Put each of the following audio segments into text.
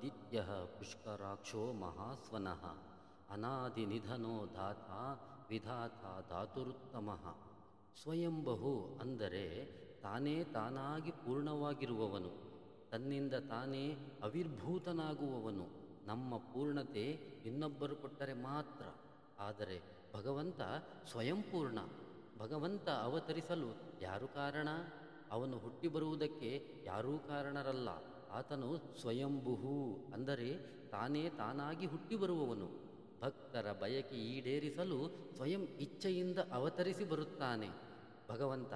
ಆದಿತ್ಯ ಪುಷ್ಕರಾಕ್ಷೋ ಮಹಾಸ್ವನಃ ಅನಾದಿನಿಧನೋ ಧಾತ ವಿಧಾತ ಧಾತುರುತ್ತಮಃ. ಸ್ವಯಂಬಹು ಅಂದರೆ ತಾನೇ ತಾನಾಗಿ ಪೂರ್ಣವಾಗಿರುವವನು, ತನ್ನಿಂದ ತಾನೇ ಅವಿರ್ಭೂತನಾಗುವವನು. ನಮ್ಮ ಪೂರ್ಣತೆ ಇನ್ನೊಬ್ಬರು ಕೊಟ್ಟರೆ ಮಾತ್ರ. ಆದರೆ ಭಗವಂತ ಸ್ವಯಂಪೂರ್ಣ. ಭಗವಂತ ಅವತರಿಸಲು ಯಾರು ಕಾರಣ? ಅವನು ಹುಟ್ಟಿ ಬರುವುದಕ್ಕೆ ಯಾರೂ ಕಾರಣರಲ್ಲ. ಆತನು ಸ್ವಯಂಭುಃ ಅಂದರೆ ತಾನೇ ತಾನಾಗಿ ಹುಟ್ಟಿ ಬರುವವನು. ಭಕ್ತರ ಬಯಕೆ ಈಡೇರಿಸಲು ಸ್ವಯಂ ಇಚ್ಛೆಯಿಂದ ಅವತರಿಸಿ ಬರುತ್ತಾನೆ ಭಗವಂತ.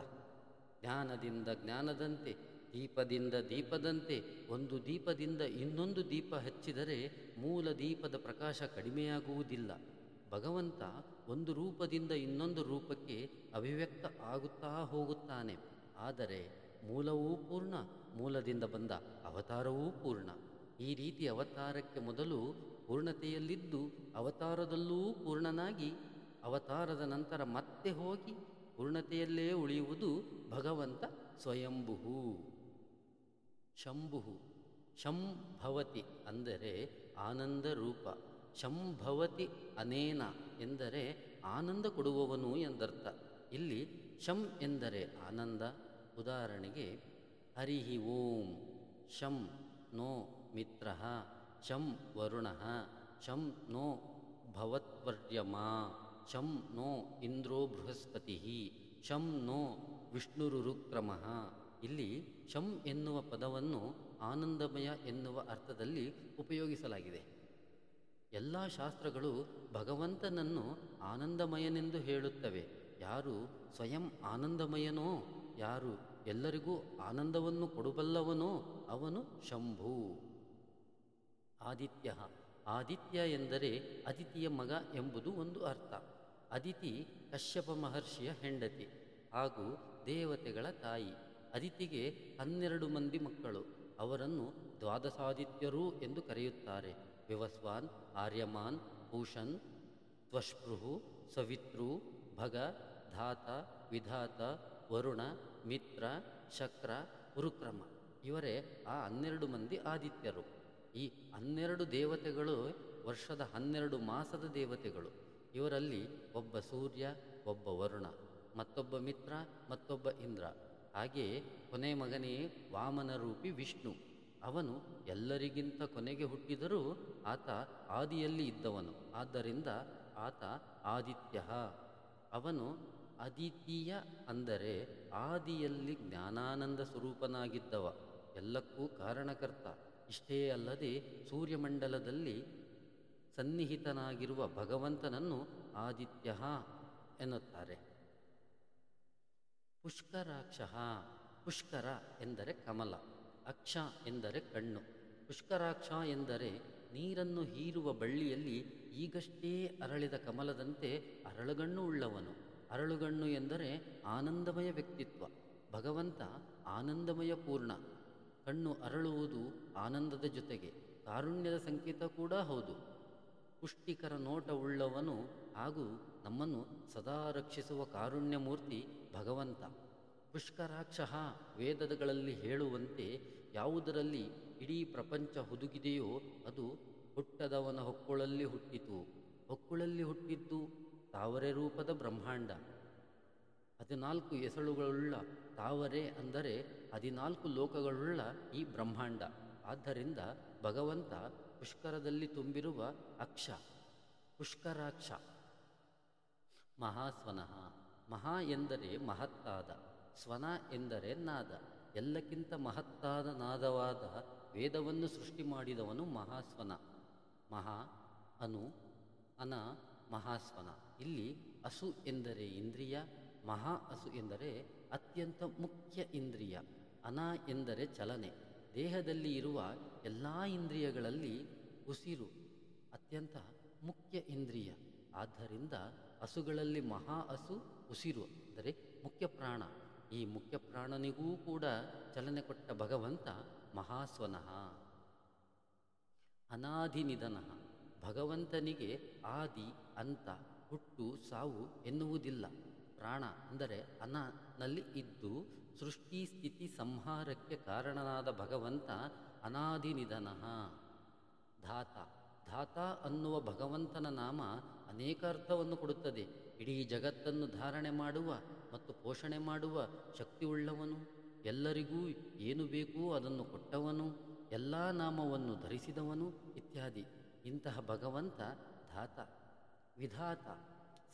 ಜ್ಞಾನದಿಂದ ಜ್ಞಾನದಂತೆ, ದೀಪದಿಂದ ದೀಪದಂತೆ, ಒಂದು ದೀಪದಿಂದ ಇನ್ನೊಂದು ದೀಪ ಹಚ್ಚಿದರೆ ಮೂಲ ದೀಪದ ಪ್ರಕಾಶ ಕಡಿಮೆಯಾಗುವುದಿಲ್ಲ. ಭಗವಂತ ಒಂದು ರೂಪದಿಂದ ಇನ್ನೊಂದು ರೂಪಕ್ಕೆ ಅಭಿವ್ಯಕ್ತ ಆಗುತ್ತಾ ಹೋಗುತ್ತಾನೆ. ಆದರೆ ಮೂಲವೂ ಪೂರ್ಣ, ಮೂಲದಿಂದ ಬಂದ ಅವತಾರವೂ ಪೂರ್ಣ. ಈ ರೀತಿ ಅವತಾರಕ್ಕೆ ಮೊದಲು ಪೂರ್ಣತೆಯಲ್ಲಿದ್ದು ಅವತಾರದಲ್ಲೂ ಪೂರ್ಣನಾಗಿ, ಅವತಾರದ ನಂತರ ಮತ್ತೆ ಹೋಗಿ ಪೂರ್ಣತೆಯಲ್ಲೇ ಉಳಿಯುವುದು ಭಗವಂತ ಸ್ವಯಂಭುಃ. ಶಂಭುಃ ಶಂಭವತಿ ಅಂದರೆ ಆನಂದ ರೂಪ. ಶಂಭವತಿ ಅನೇನ ಎಂದರೆ ಆನಂದ ಕೊಡುವವನು ಎಂದರ್ಥ. ಇಲ್ಲಿ ಶಂ ಎಂದರೆ ಆನಂದ. ಉದಾಹರಣೆಗೆ ಹರಿಹಿ ಓಂ ಶಂ ನೋ ಮಿತ್ರಃ, ಶಂ ವರುಣಃ, ಶಂ ನೋ ಭವತ್ವರ್ಯಮಾ, ಶಂ ನೋ ಇಂದ್ರೋ ಬೃಹಸ್ಪತಿಃ, ಶಂ ನೋ ವಿಷ್ಣುರುರುಕ್ರಮಃ. ಇಲ್ಲಿ ಶಂ ಎನ್ನುವ ಪದವನ್ನು ಆನಂದಮಯ ಎನ್ನುವ ಅರ್ಥದಲ್ಲಿ ಉಪಯೋಗಿಸಲಾಗಿದೆ. ಎಲ್ಲ ಶಾಸ್ತ್ರಗಳು ಭಗವಂತನನ್ನು ಆನಂದಮಯನೆಂದು ಹೇಳುತ್ತವೆ. ಯಾರು ಸ್ವಯಂ ಆನಂದಮಯನೋ, ಯಾರು ಎಲ್ಲರಿಗೂ ಆನಂದವನ್ನು ಕೊಡಬಲ್ಲವನೋ ಅವನು ಶಂಭು. ಆದಿತ್ಯ ಆದಿತ್ಯ ಎಂದರೆ ಅದಿತಿಯ ಮಗ ಎಂಬುದು ಒಂದು ಅರ್ಥ. ಅದಿತಿ ಕಶ್ಯಪ ಮಹರ್ಷಿಯ ಹೆಂಡತಿ ಹಾಗೂ ದೇವತೆಗಳ ತಾಯಿ. ಅದಿತಿಗೆ 12 ಮಂದಿ ಮಕ್ಕಳು. ಅವರನ್ನು ದ್ವಾದಶಾದಿತ್ಯರು ಎಂದು ಕರೆಯುತ್ತಾರೆ. ವಿವಸ್ವಾನ್, ಆರ್ಯಮಾನ್, ಪೂಷನ್, ತ್ವಷ್ಪೃಹು, ಸವಿತೃ, ಭಗ, ಧಾತ, ವಿಧಾತ, ವರುಣ, ಮಿತ್ರ, ಶಕ್ರ, ಉರುಕ್ರಮ. ಇವರೇ ಆ 12 ಮಂದಿ ಆದಿತ್ಯರು. ಈ 12 ದೇವತೆಗಳು ವರ್ಷದ 12 ಮಾಸದ ದೇವತೆಗಳು. ಇವರಲ್ಲಿ ಒಬ್ಬ ಸೂರ್ಯ, ಒಬ್ಬ ವರುಣ, ಮತ್ತೊಬ್ಬ ಮಿತ್ರ, ಮತ್ತೊಬ್ಬ ಇಂದ್ರ. ಹಾಗೆಯೇ ಕೊನೆ ಮಗನೇ ವಾಮನ ರೂಪಿ ವಿಷ್ಣು. ಅವನು ಎಲ್ಲರಿಗಿಂತ ಕೊನೆಗೆ ಹುಟ್ಟಿದರೂ ಆತ ಆದಿಯಲ್ಲಿ ಇದ್ದವನು. ಆದ್ದರಿಂದ ಆತ ಆದಿತ್ಯ. ಅವನು ಅದಿತೀಯ ಅಂದರೆ ಆದಿಯಲ್ಲಿ ಜ್ಞಾನಾನಂದ ಸ್ವರೂಪನಾಗಿದ್ದವ, ಎಲ್ಲಕ್ಕೂ ಕಾರಣಕರ್ತ. ಇಷ್ಟೇ ಅಲ್ಲದೆ ಸೂರ್ಯಮಂಡಲದಲ್ಲಿ ಸನ್ನಿಹಿತನಾಗಿರುವ ಭಗವಂತನನ್ನು ಆದಿತ್ಯ ಎನ್ನುತ್ತಾರೆ. ಪುಷ್ಕರಾಕ್ಷ ಪುಷ್ಕರ ಎಂದರೆ ಕಮಲ, ಅಕ್ಷ ಎಂದರೆ ಕಣ್ಣು. ಪುಷ್ಕರಾಕ್ಷ ಎಂದರೆ ನೀರನ್ನು ಹೀರುವ ಬಳ್ಳಿಯಲ್ಲಿ ಈಗಷ್ಟೇ ಅರಳಿದ ಕಮಲದಂತೆ ಅರಳುಗಣ್ಣು ಉಳ್ಳವನು. ಅರಳುಗಣ್ಣು ಎಂದರೆ ಆನಂದಮಯ ವ್ಯಕ್ತಿತ್ವ. ಭಗವಂತ ಆನಂದಮಯ ಪೂರ್ಣ. ಕಣ್ಣು ಅರಳುವುದು ಆನಂದದ ಜೊತೆಗೆ ಕಾರುಣ್ಯದ ಸಂಕೇತ ಕೂಡ ಹೌದು. ಪುಷ್ಟಿಕರ ನೋಟವುಳ್ಳವನು ಹಾಗೂ ನಮ್ಮನ್ನು ಸದಾ ರಕ್ಷಿಸುವ ಕಾರುಣ್ಯಮೂರ್ತಿ ಭಗವಂತ. ಪುಷ್ಕರಾಕ್ಷ ವೇದಗಳಲ್ಲಿ ಹೇಳುವಂತೆ ಯಾವುದರಲ್ಲಿ ಇಡೀ ಪ್ರಪಂಚ ಹುದುಗಿದೆಯೋ ಅದು ಹುಟ್ಟದವನ ಹೊಕ್ಕುಳಲ್ಲಿ ಹುಟ್ಟಿತು. ಹೊಕ್ಕುಳಲ್ಲಿ ಹುಟ್ಟಿದ್ದು ತಾವರೆ ರೂಪದ ಬ್ರಹ್ಮಾಂಡ. 14 ಎಸಳುಗಳುಳ್ಳ ತಾವರೆ ಅಂದರೆ 14 ಲೋಕಗಳುಳ್ಳ ಈ ಬ್ರಹ್ಮಾಂಡ. ಆದ್ದರಿಂದ ಭಗವಂತ ಪುಷ್ಕರದಲ್ಲಿ ತುಂಬಿರುವ ಅಕ್ಷ, ಪುಷ್ಕರಾಕ್ಷ. ಮಹಾಸ್ವನಃ ಮಹಾ ಎಂದರೆ ಮಹತ್ತಾದ, ಸ್ವನ ಎಂದರೆ ನಾದ. ಎಲ್ಲಕ್ಕಿಂತ ಮಹತ್ತಾದ ನಾದವಾದ ವೇದವನ್ನು ಸೃಷ್ಟಿ ಮಾಡಿದವನು ಮಹಾಸ್ವನ. ಮಹಾ, ಅನು, ಅನ, ಮಹಾಸ್ವನ. ಇಲ್ಲಿ ಅಸು ಎಂದರೆ ಇಂದ್ರಿಯ, ಮಹಾ ಅಸು ಎಂದರೆ ಅತ್ಯಂತ ಮುಖ್ಯ ಇಂದ್ರಿಯ. ಅನ ಎಂದರೆ ಚಲನೆ. ದೇಹದಲ್ಲಿ ಇರುವ ಎಲ್ಲ ಇಂದ್ರಿಯಗಳಲ್ಲಿ ಉಸಿರು ಅತ್ಯಂತ ಮುಖ್ಯ ಇಂದ್ರಿಯ. ಆದ್ದರಿಂದ ಹಸುಗಳಲ್ಲಿ ಮಹಾ ಹಸು ಉಸಿರು ಅಂದರೆ ಮುಖ್ಯ ಪ್ರಾಣ. ಈ ಮುಖ್ಯ ಪ್ರಾಣನಿಗೂ ಕೂಡ ಚಲನೆ ಕೊಟ್ಟ ಭಗವಂತ ಮಹಾಸ್ವನಃ. ಅನಾದಿನಿಧನಃ ಭಗವಂತನಿಗೆ ಆದಿ ಅಂತ, ಹುಟ್ಟು ಸಾವು ಎನ್ನುವುದಿಲ್ಲ. ಪ್ರಾಣ ಅಂದರೆ ಅನನಲ್ಲಿ ಇದ್ದು ಸೃಷ್ಟಿ ಸ್ಥಿತಿ ಸಂಹಾರಕ್ಕೆ ಕಾರಣನಾದ ಭಗವಂತ ಅನಾದಿನಿಧನಃ. ಧಾತ. ಧಾತ ಅನ್ನುವ ಭಗವಂತನ ನಾಮ ಅನೇಕ ಅರ್ಥವನ್ನು ಕೊಡುತ್ತದೆ. ಇಡೀ ಜಗತ್ತನ್ನು ಧಾರಣೆ ಮಾಡುವ ಮತ್ತು ಪೋಷಣೆ ಮಾಡುವ ಶಕ್ತಿಯುಳ್ಳವನು, ಎಲ್ಲರಿಗೂ ಏನು ಬೇಕೋ ಅದನ್ನು ಕೊಟ್ಟವನು, ಎಲ್ಲ ನಾಮವನ್ನು ಧರಿಸಿದವನು ಇತ್ಯಾದಿ. ಇಂತಹ ಭಗವಂತ ಧಾತ. ವಿಧಾತ.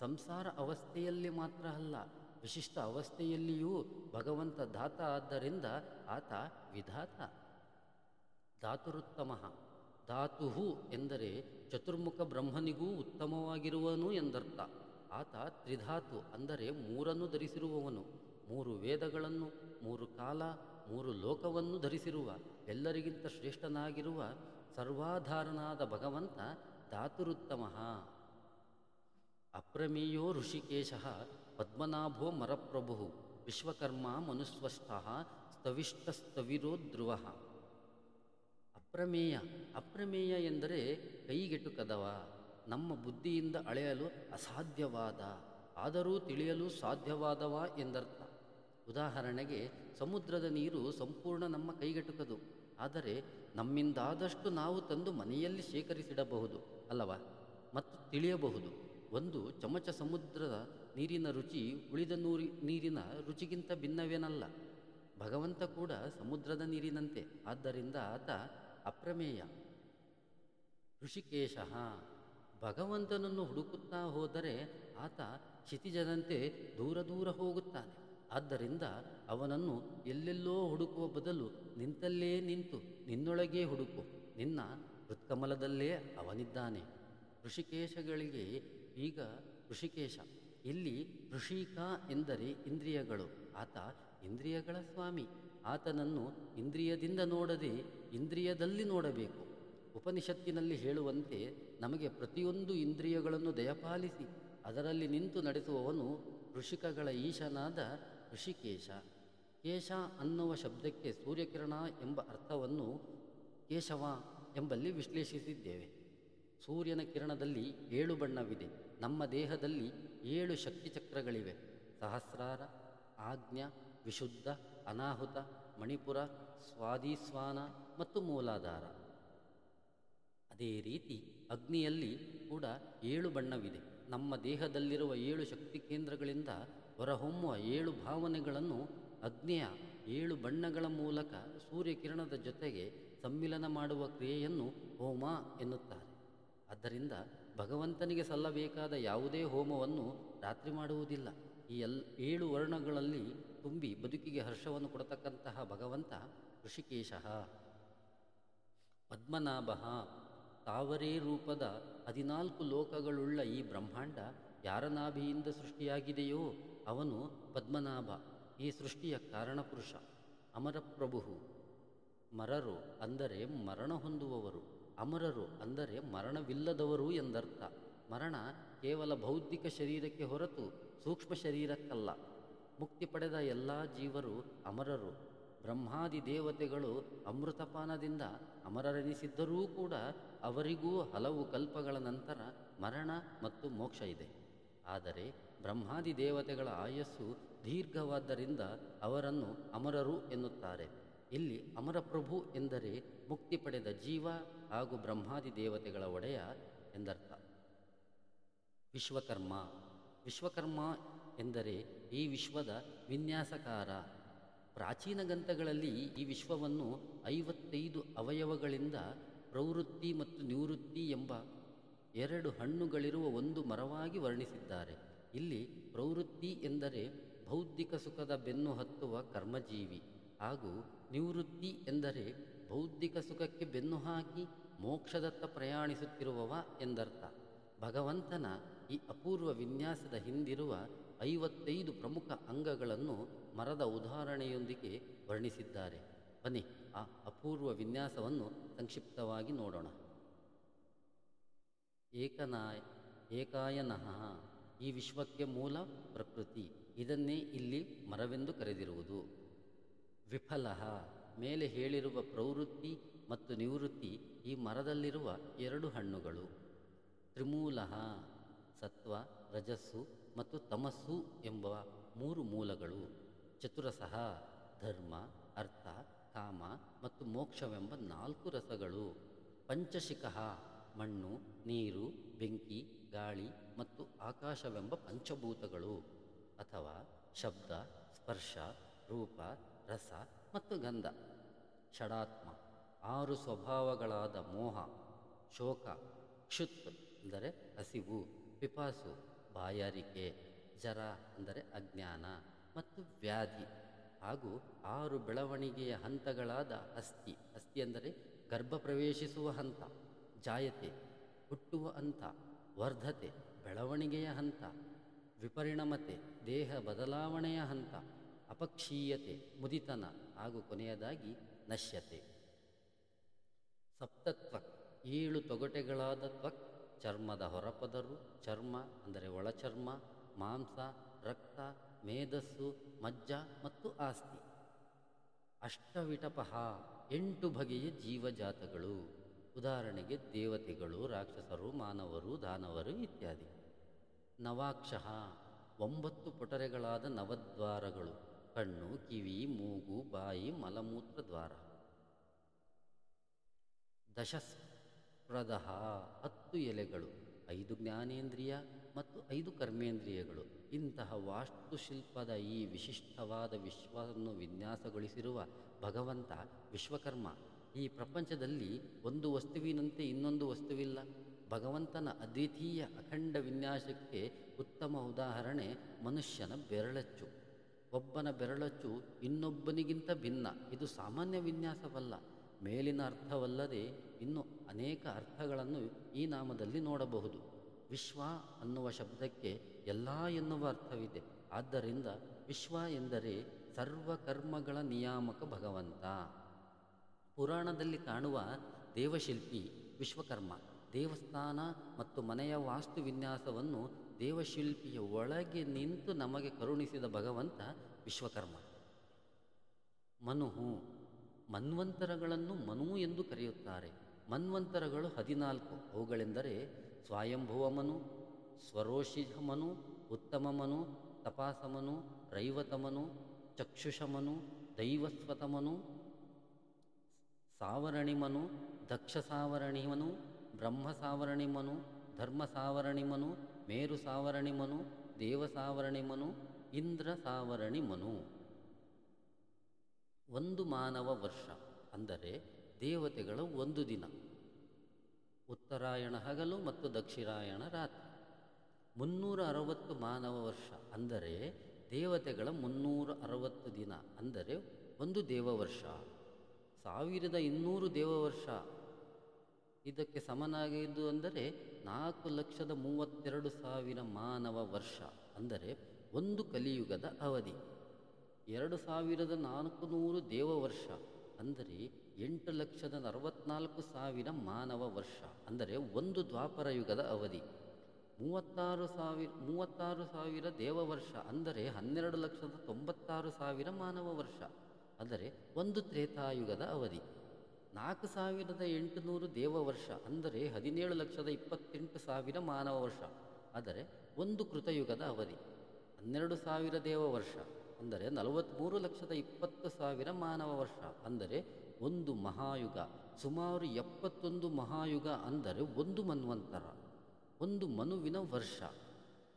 ಸಂಸಾರ ಅವಸ್ಥೆಯಲ್ಲಿ ಮಾತ್ರ ಅಲ್ಲ, ವಿಶಿಷ್ಟ ಅವಸ್ಥೆಯಲ್ಲಿಯೂ ಭಗವಂತ ಧಾತ. ಆದ್ದರಿಂದ ಆತ ವಿಧಾತ. ಧಾತುರುತ್ತಮ. ಧಾತು ಎಂದರೆ ಚತುರ್ಮುಖ ಬ್ರಹ್ಮನಿಗೂ ಉತ್ತಮವಾಗಿರುವನು ಎಂದರ್ಥ. ಆತ ತ್ರಿಧಾತು ಅಂದರೆ ಮೂರನ್ನು ಧರಿಸಿರುವವನು. 3 ವೇದಗಳನ್ನು, 3 ಕಾಲ, 3 ಲೋಕವನ್ನು ಧರಿಸಿರುವ ಎಲ್ಲರಿಗಿಂತ ಶ್ರೇಷ್ಠನಾಗಿರುವ ಸರ್ವಾಧಾರನಾದ ಭಗವಂತ ಧಾತುರುತ್ತಮ. ಅಪ್ರಮೇಯೋ ಋಷಿಕೇಶ ಪದ್ಮನಾಭೋ ಮರಪ್ರಭು ವಿಶ್ವಕರ್ಮ ಮನುಸ್ವಷ್ಟ ಸ್ತವಿಷ್ಟಸ್ತವಿರೋ ಧ್ರುವ. ಅಪ್ರಮೇಯ. ಅಪ್ರಮೇಯ ಎಂದರೆ ಕೈಗೆಟುಕದವ, ನಮ್ಮ ಬುದ್ಧಿಯಿಂದ ಅಳೆಯಲು ಅಸಾಧ್ಯವಾದ, ಆದರೂ ತಿಳಿಯಲು ಸಾಧ್ಯವಾದವ ಎಂದರ್ಥ. ಉದಾಹರಣೆಗೆ, ಸಮುದ್ರದ ನೀರು ಸಂಪೂರ್ಣ ನಮ್ಮ ಕೈಗೆಟುಕದು, ಆದರೆ ನಮ್ಮಿಂದಾದಷ್ಟು ನಾವು ತಂದು ಮನೆಯಲ್ಲಿ ಶೇಖರಿಸಿಡಬಹುದು ಅಲ್ಲವಾ, ಮತ್ತು ತಿಳಿಯಬಹುದು. ಒಂದು ಚಮಚ ಸಮುದ್ರದ ನೀರಿನ ರುಚಿ ಉಳಿದ ನೀರಿನ ರುಚಿಗಿಂತ ಭಿನ್ನವೇನಲ್ಲ. ಭಗವಂತ ಕೂಡ ಸಮುದ್ರದ ನೀರಿನಂತೆ, ಆದ್ದರಿಂದ ಆತ ಅಪ್ರಮೇಯ. ಋಷಿಕೇಶ. ಭಗವಂತನನ್ನು ಹುಡುಕುತ್ತಾ ಹೋದರೆ ಆತ ಕ್ಷಿತಿಜದಂತೆ ದೂರ ದೂರ ಹೋಗುತ್ತಾನೆ. ಆದ್ದರಿಂದ ಅವನನ್ನು ಎಲ್ಲೆಲ್ಲೋ ಹುಡುಕುವ ಬದಲು ನಿಂತಲ್ಲೇ ನಿಂತು ನಿನ್ನೊಳಗೇ ಹುಡುಕು, ನಿನ್ನ ಹೃತ್ಕಮಲದಲ್ಲೇ ಅವನಿದ್ದಾನೆ. ಋಷಿಕೇಶಗಳಿಗೆ ಈಗ ಋಷಿಕೇಶ. ಇಲ್ಲಿ ಋಷಿಕ ಎಂದರೆ ಇಂದ್ರಿಯಗಳು. ಆತ ಇಂದ್ರಿಯಗಳ ಸ್ವಾಮಿ. ಆತನನ್ನು ಇಂದ್ರಿಯದಿಂದ ನೋಡದೆ ಇಂದ್ರಿಯದಲ್ಲಿ ನೋಡಬೇಕು. ಉಪನಿಷತ್ತಿನಲ್ಲಿ ಹೇಳುವಂತೆ ನಮಗೆ ಪ್ರತಿಯೊಂದು ಇಂದ್ರಿಯಗಳನ್ನು ದಯಪಾಲಿಸಿ ಅದರಲ್ಲಿ ನಿಂತು ನಡೆಸುವವನು ಋಷಿಕಗಳ ಈಶನಾದ ಋಷಿಕೇಶ. ಕೇಶ ಅನ್ನುವ ಶಬ್ದಕ್ಕೆ ಸೂರ್ಯಕಿರಣ ಎಂಬ ಅರ್ಥವನ್ನು ಕೇಶವ ಎಂಬಲ್ಲಿ ವಿಶ್ಲೇಷಿಸಿದ್ದೇವೆ. ಸೂರ್ಯನ ಕಿರಣದಲ್ಲಿ 7 ಬಣ್ಣವಿದೆ. ನಮ್ಮ ದೇಹದಲ್ಲಿ 7 ಶಕ್ತಿ ಚಕ್ರಗಳಿವೆ: ಸಹಸ್ರಾರ, ಆಜ್ಞ, ವಿಶುದ್ಧ, ಅನಾಹುತ, ಮಣಿಪುರ, ಸ್ವಾದಿಸ್ವಾನ ಮತ್ತು ಮೂಲಾಧಾರ. ಅದೇ ರೀತಿ ಅಗ್ನಿಯಲ್ಲಿ ಕೂಡ 7 ಬಣ್ಣವಿದೆ. ನಮ್ಮ ದೇಹದಲ್ಲಿರುವ 7 ಶಕ್ತಿ ಕೇಂದ್ರಗಳಿಂದ ಹೊರಹೊಮ್ಮುವ 7 ಭಾವನೆಗಳನ್ನು ಅಗ್ನಿಯ 7 ಬಣ್ಣಗಳ ಮೂಲಕ ಸೂರ್ಯಕಿರಣದ ಜೊತೆಗೆ ಸಮ್ಮಿಲನ ಮಾಡುವ ಕ್ರಿಯೆಯನ್ನು ಹೋಮ ಎನ್ನುತ್ತಾರೆ. ಆದ್ದರಿಂದ ಭಗವಂತನಿಗೆ ಸಲ್ಲಬೇಕಾದ ಯಾವುದೇ ಹೋಮವನ್ನು ರಾತ್ರಿ ಮಾಡುವುದಿಲ್ಲ. ಈ 7 ವರ್ಣಗಳಲ್ಲಿ ತುಂಬಿ ಬದುಕಿಗೆ ಹರ್ಷವನ್ನು ಕೊಡತಕ್ಕಂತಹ ಭಗವಂತ ಋಷಿಕೇಶ. ಪದ್ಮನಾಭ. ತಾವರೇ ರೂಪದ 14 ಲೋಕಗಳುಳ್ಳ ಈ ಬ್ರಹ್ಮಾಂಡ ಯಾರ ನಾಭಿಯಿಂದ ಸೃಷ್ಟಿಯಾಗಿದೆಯೋ ಅವನು ಪದ್ಮನಾಭ. ಈ ಸೃಷ್ಟಿಯ ಕಾರಣಪುರುಷ. ಅಮರಪ್ರಭು. ಮರರು ಅಂದರೆ ಮರಣ ಹೊಂದುವವರು, ಅಮರರು ಅಂದರೆ ಮರಣವಿಲ್ಲದವರು ಎಂದರ್ಥ. ಮರಣ ಕೇವಲ ಭೌತಿಕ ಶರೀರಕ್ಕೆ ಹೊರತು ಸೂಕ್ಷ್ಮ ಶರೀರಕ್ಕಲ್ಲ. ಮುಕ್ತಿ ಪಡೆದ ಎಲ್ಲ ಜೀವರು ಅಮರರು. ಬ್ರಹ್ಮಾದಿ ದೇವತೆಗಳು ಅಮೃತಪಾನದಿಂದ ಅಮರರೆನಿಸಿದ್ದರೂ ಕೂಡ ಅವರಿಗೂ ಹಲವು ಕಲ್ಪಗಳ ನಂತರ ಮರಣ ಮತ್ತು ಮೋಕ್ಷ ಇದೆ. ಆದರೆ ಬ್ರಹ್ಮಾದಿ ದೇವತೆಗಳ ಆಯಸ್ಸು ದೀರ್ಘವಾದ್ದರಿಂದ ಅವರನ್ನು ಅಮರರು ಎನ್ನುತ್ತಾರೆ. ಇಲ್ಲಿ ಅಮರಪ್ರಭು ಎಂದರೆ ಮುಕ್ತಿ ಪಡೆದ ಜೀವ ಹಾಗೂ ಬ್ರಹ್ಮಾದಿ ದೇವತೆಗಳ ಒಡೆಯ ಎಂದರ್ಥ. ವಿಶ್ವಕರ್ಮ. ವಿಶ್ವಕರ್ಮ ಎಂದರೆ ಈ ವಿಶ್ವದ ವಿನ್ಯಾಸಕಾರ. ಪ್ರಾಚೀನ ಗ್ರಂಥಗಳಲ್ಲಿ ಈ ವಿಶ್ವವನ್ನು 55 ಅವಯವಗಳಿಂದ ಪ್ರವೃತ್ತಿ ಮತ್ತು ನಿವೃತ್ತಿ ಎಂಬ 2 ಹಣ್ಣುಗಳಿರುವ ಒಂದು ಮರವಾಗಿ ವರ್ಣಿಸಿದ್ದಾರೆ. ಇಲ್ಲಿ ಪ್ರವೃತ್ತಿ ಎಂದರೆ ಬೌದ್ಧಿಕ ಸುಖದ ಬೆನ್ನು ಹತ್ತುವ ಕರ್ಮಜೀವಿ, ಹಾಗೂ ನಿವೃತ್ತಿ ಎಂದರೆ ಬೌದ್ಧಿಕ ಸುಖಕ್ಕೆ ಬೆನ್ನು ಹಾಕಿ ಮೋಕ್ಷದತ್ತ ಪ್ರಯಾಣಿಸುತ್ತಿರುವವ ಎಂದರ್ಥ. ಭಗವಂತನ ಈ ಅಪೂರ್ವ ವಿನ್ಯಾಸದ ಹಿಂದಿರುವ 55 ಪ್ರಮುಖ ಅಂಗಗಳನ್ನು ಮರದ ಉದಾಹರಣೆಯೊಂದಿಗೆ ವರ್ಣಿಸಿದ್ದಾರೆ. ಬನ್ನಿ ಆ ಅಪೂರ್ವ ವಿನ್ಯಾಸವನ್ನು ಸಂಕ್ಷಿಪ್ತವಾಗಿ ನೋಡೋಣ. ಏಕಾಯನಃ. ಈ ವಿಶ್ವಕ್ಕೆ ಮೂಲ ಪ್ರಕೃತಿ. ಇದನ್ನೇ ಇಲ್ಲಿ ಮರವೆಂದು ಕರೆದಿರುವುದು. ವಿಫಲಃ. ಮೇಲೆ ಹೇಳಿರುವ ಪ್ರವೃತ್ತಿ ಮತ್ತು ನಿವೃತ್ತಿ ಈ ಮರದಲ್ಲಿರುವ 2 ಹಣ್ಣುಗಳು. ತ್ರಿಮೂಲಃ. ಸತ್ವ, ರಜಸ್ಸು ಮತ್ತು ತಮಸ್ಸು ಎಂಬ 3 ಮೂಲಗಳು. ಚತುರಸಃ. ಧರ್ಮ, ಅರ್ಥ, ಕಾಮ ಮತ್ತು ಮೋಕ್ಷವೆಂಬ 4 ರಸಗಳು. ಪಂಚಶಿಖಃ ಮಣ್ಣು, ನೀರು, ಬೆಂಕಿ, ಗಾಳಿ ಮತ್ತು ಆಕಾಶವೆಂಬ ಪಂಚಭೂತಗಳು, ಅಥವಾ ಶಬ್ದ, ಸ್ಪರ್ಶ, ರೂಪ, ರಸ ಮತ್ತು ಗಂಧ. ಷಡಾತ್ಮ 6 ಸ್ವಭಾವಗಳಾದ ಮೋಹ, ಶೋಕ, ಕ್ಷುತ್ ಅಂದರೆ ಹಸಿವು, ಪಿಪಾಸು ಬಾಯಾರಿಕೆ, ಜರ ಅಂದರೆ ಅಜ್ಞಾನ ಮತ್ತು ವ್ಯಾಧಿ, ಹಾಗೂ 6 ಬೆಳವಣಿಗೆಯ ಹಂತಗಳಾದ ಅಸ್ಥಿ ಅಂದರೆ ಗರ್ಭ ಪ್ರವೇಶಿಸುವ ಹಂತ, ಜಾಯತೆ ಹುಟ್ಟುವ ಹಂತ, ವರ್ಧತೆ ಬೆಳವಣಿಗೆಯ ಹಂತ, ವಿಪರಿಣಮತೆ ದೇಹ ಬದಲಾವಣೆಯ ಹಂತ, ಅಪಕ್ಷೀಯತೆ ಮುದಿತನ, ಹಾಗೂ ಕೊನೆಯದಾಗಿ ನಶ್ಯತೆ. ಸಪ್ತತ್ವಕ್ 7 ತೊಗಟೆಗಳಾದ ತ್ವಕ್ ಚರ್ಮದ ಹೊರಪದರು, ಚರ್ಮ ಅಂದರೆ ಒಳಚರ್ಮ, ಮಾಂಸ, ರಕ್ತ, ಮೇಧಸ್ಸು, ಮಜ್ಜ ಮತ್ತು ಆಸ್ತಿ. ಅಷ್ಟವಿಟಪಃ 8 ಬಗೆಯ ಜೀವಜಾತಗಳು, ಉದಾಹರಣೆಗೆ ದೇವತೆಗಳು, ರಾಕ್ಷಸರು, ಮಾನವರು, ದಾನವರು ಇತ್ಯಾದಿ. ನವಾಕ್ಷಃ 9 ಪೊಟರೆಗಳಾದ ನವದ್ವಾರಗಳು, ಕಣ್ಣು, ಕಿವಿ, ಮೂಗು, ಬಾಯಿ, ಮಲಮೂತ್ರ ದ್ವಾರ. ದಶಸ್ಪ್ರದಃ 10 ಎಲೆಗಳು, 5 ಜ್ಞಾನೇಂದ್ರಿಯ ಮತ್ತು 5 ಕರ್ಮೇಂದ್ರಿಯಗಳು. ಇಂತಹ ವಾಸ್ತುಶಿಲ್ಪದ ಈ ವಿಶಿಷ್ಟವಾದ ವಿಶ್ವವನ್ನು ವಿನ್ಯಾಸಗೊಳಿಸಿರುವ ಭಗವಂತ ವಿಶ್ವಕರ್ಮ. ಈ ಪ್ರಪಂಚದಲ್ಲಿ ಒಂದು ವಸ್ತುವಿನಂತೆ ಇನ್ನೊಂದು ವಸ್ತುವಿಲ್ಲ. ಭಗವಂತನ ಅದ್ವಿತೀಯ ಅಖಂಡ ವಿನ್ಯಾಸಕ್ಕೆ ಉತ್ತಮ ಉದಾಹರಣೆ ಮನುಷ್ಯನ ಬೆರಳಚ್ಚು. ಒಬ್ಬನ ಬೆರಳಚ್ಚು ಇನ್ನೊಬ್ಬನಿಗಿಂತ ಭಿನ್ನ. ಇದು ಸಾಮಾನ್ಯ ವಿನ್ಯಾಸವಲ್ಲ. ಮೇಲಿನ ಅರ್ಥವಲ್ಲದೆ ಇನ್ನು ಅನೇಕ ಅರ್ಥಗಳನ್ನು ಈ ನಾಮದಲ್ಲಿ ನೋಡಬಹುದು. ವಿಶ್ವ ಅನ್ನುವ ಶಬ್ದಕ್ಕೆ ಎಲ್ಲ ಎನ್ನುವ ಅರ್ಥವಿದೆ. ಆದ್ದರಿಂದ ವಿಶ್ವ ಎಂದರೆ ಸರ್ವಕರ್ಮಗಳ ನಿಯಾಮಕ ಭಗವಂತ. ಪುರಾಣದಲ್ಲಿ ಕಾಣುವ ದೇವಶಿಲ್ಪಿ ವಿಶ್ವಕರ್ಮ. ದೇವಸ್ಥಾನ ಮತ್ತು ಮನೆಯ ವಾಸ್ತು ವಿನ್ಯಾಸವನ್ನು ದೇವಶಿಲ್ಪಿಯ ಒಳಗೆ ನಿಂತು ನಮಗೆ ಕರುಣಿಸಿದ ಭಗವಂತ ವಿಶ್ವಕರ್ಮ. ಮನುಹು ಮನ್ವಂತರಗಳನ್ನು ಮನು ಎಂದು ಕರೆಯುತ್ತಾರೆ. ಮನ್ವಂತರಗಳು 14. ಅವುಗಳೆಂದರೆ ಸ್ವಯಂಭುವ ಮನು, ಸ್ವರೋಷಿಜ ಮನು, ಉತ್ತಮ ಮನು, ತಪಾಸಮನು, ರೈವತಮನು, ಚಕ್ಷುಷಮನು, ದೈವಸ್ವತಮನು, ಸಾವರಣಿಮನು, ದಕ್ಷ ಸಾವರಣಿಮನು, ಬ್ರಹ್ಮ ಸಾವರಣಿಮನು, ಧರ್ಮ ಸಾವರಣಿಮನು, ಮೇರು ಸಾವರಣಿಮನು, ದೇವ ಸಾವರಣಿಮನು, ಇಂದ್ರ ಸಾವರಣಿಮನು. 1 ಮಾನವ ವರ್ಷ ಅಂದರೆ ದೇವತೆಗಳ 1 ದಿನ. ಉತ್ತರಾಯಣ ಹಗಲು ಮತ್ತು ದಕ್ಷಿಣಾಯಣ ರಾತ್ರಿ. 360 ಮಾನವ ವರ್ಷ ಅಂದರೆ ದೇವತೆಗಳ 360 ದಿನ, ಅಂದರೆ 1 ದೇವವರ್ಷ. 1200 ದೇವವರ್ಷ ಇದಕ್ಕೆ ಸಮನಾಗಿದ್ದು ಅಂದರೆ 4,32,000 ಮಾನವ ವರ್ಷ, ಅಂದರೆ 1 ಕಲಿಯುಗದ ಅವಧಿ. 2,400 ದೇವವರ್ಷ ಅಂದರೆ 8,44,000 ಮಾನವ ವರ್ಷ, ಅಂದರೆ 1 ದ್ವಾಪರ ಯುಗದ ಅವಧಿ. 36,000 ದೇವವರ್ಷ ಅಂದರೆ 12,96,000 ಮಾನವ ವರ್ಷ, ಅಂದರೆ 1 ತ್ರೇತಾಯುಗದ ಅವಧಿ. 4,800 ದೇವವರ್ಷ ಅಂದರೆ 17,28,000 ಮಾನವ ವರ್ಷ, ಅಂದರೆ 1 ಕೃತಯುಗದ ಅವಧಿ. 12,000 ದೇವವರ್ಷ ಅಂದರೆ 43,20,000 ಮಾನವ ವರ್ಷ, ಅಂದರೆ 1 ಮಹಾಯುಗ. ಸುಮಾರು 71 ಮಹಾಯುಗ ಅಂದರೆ 1 ಮನ್ವಂತರ. 1 ಮನುವಿನ ವರ್ಷ.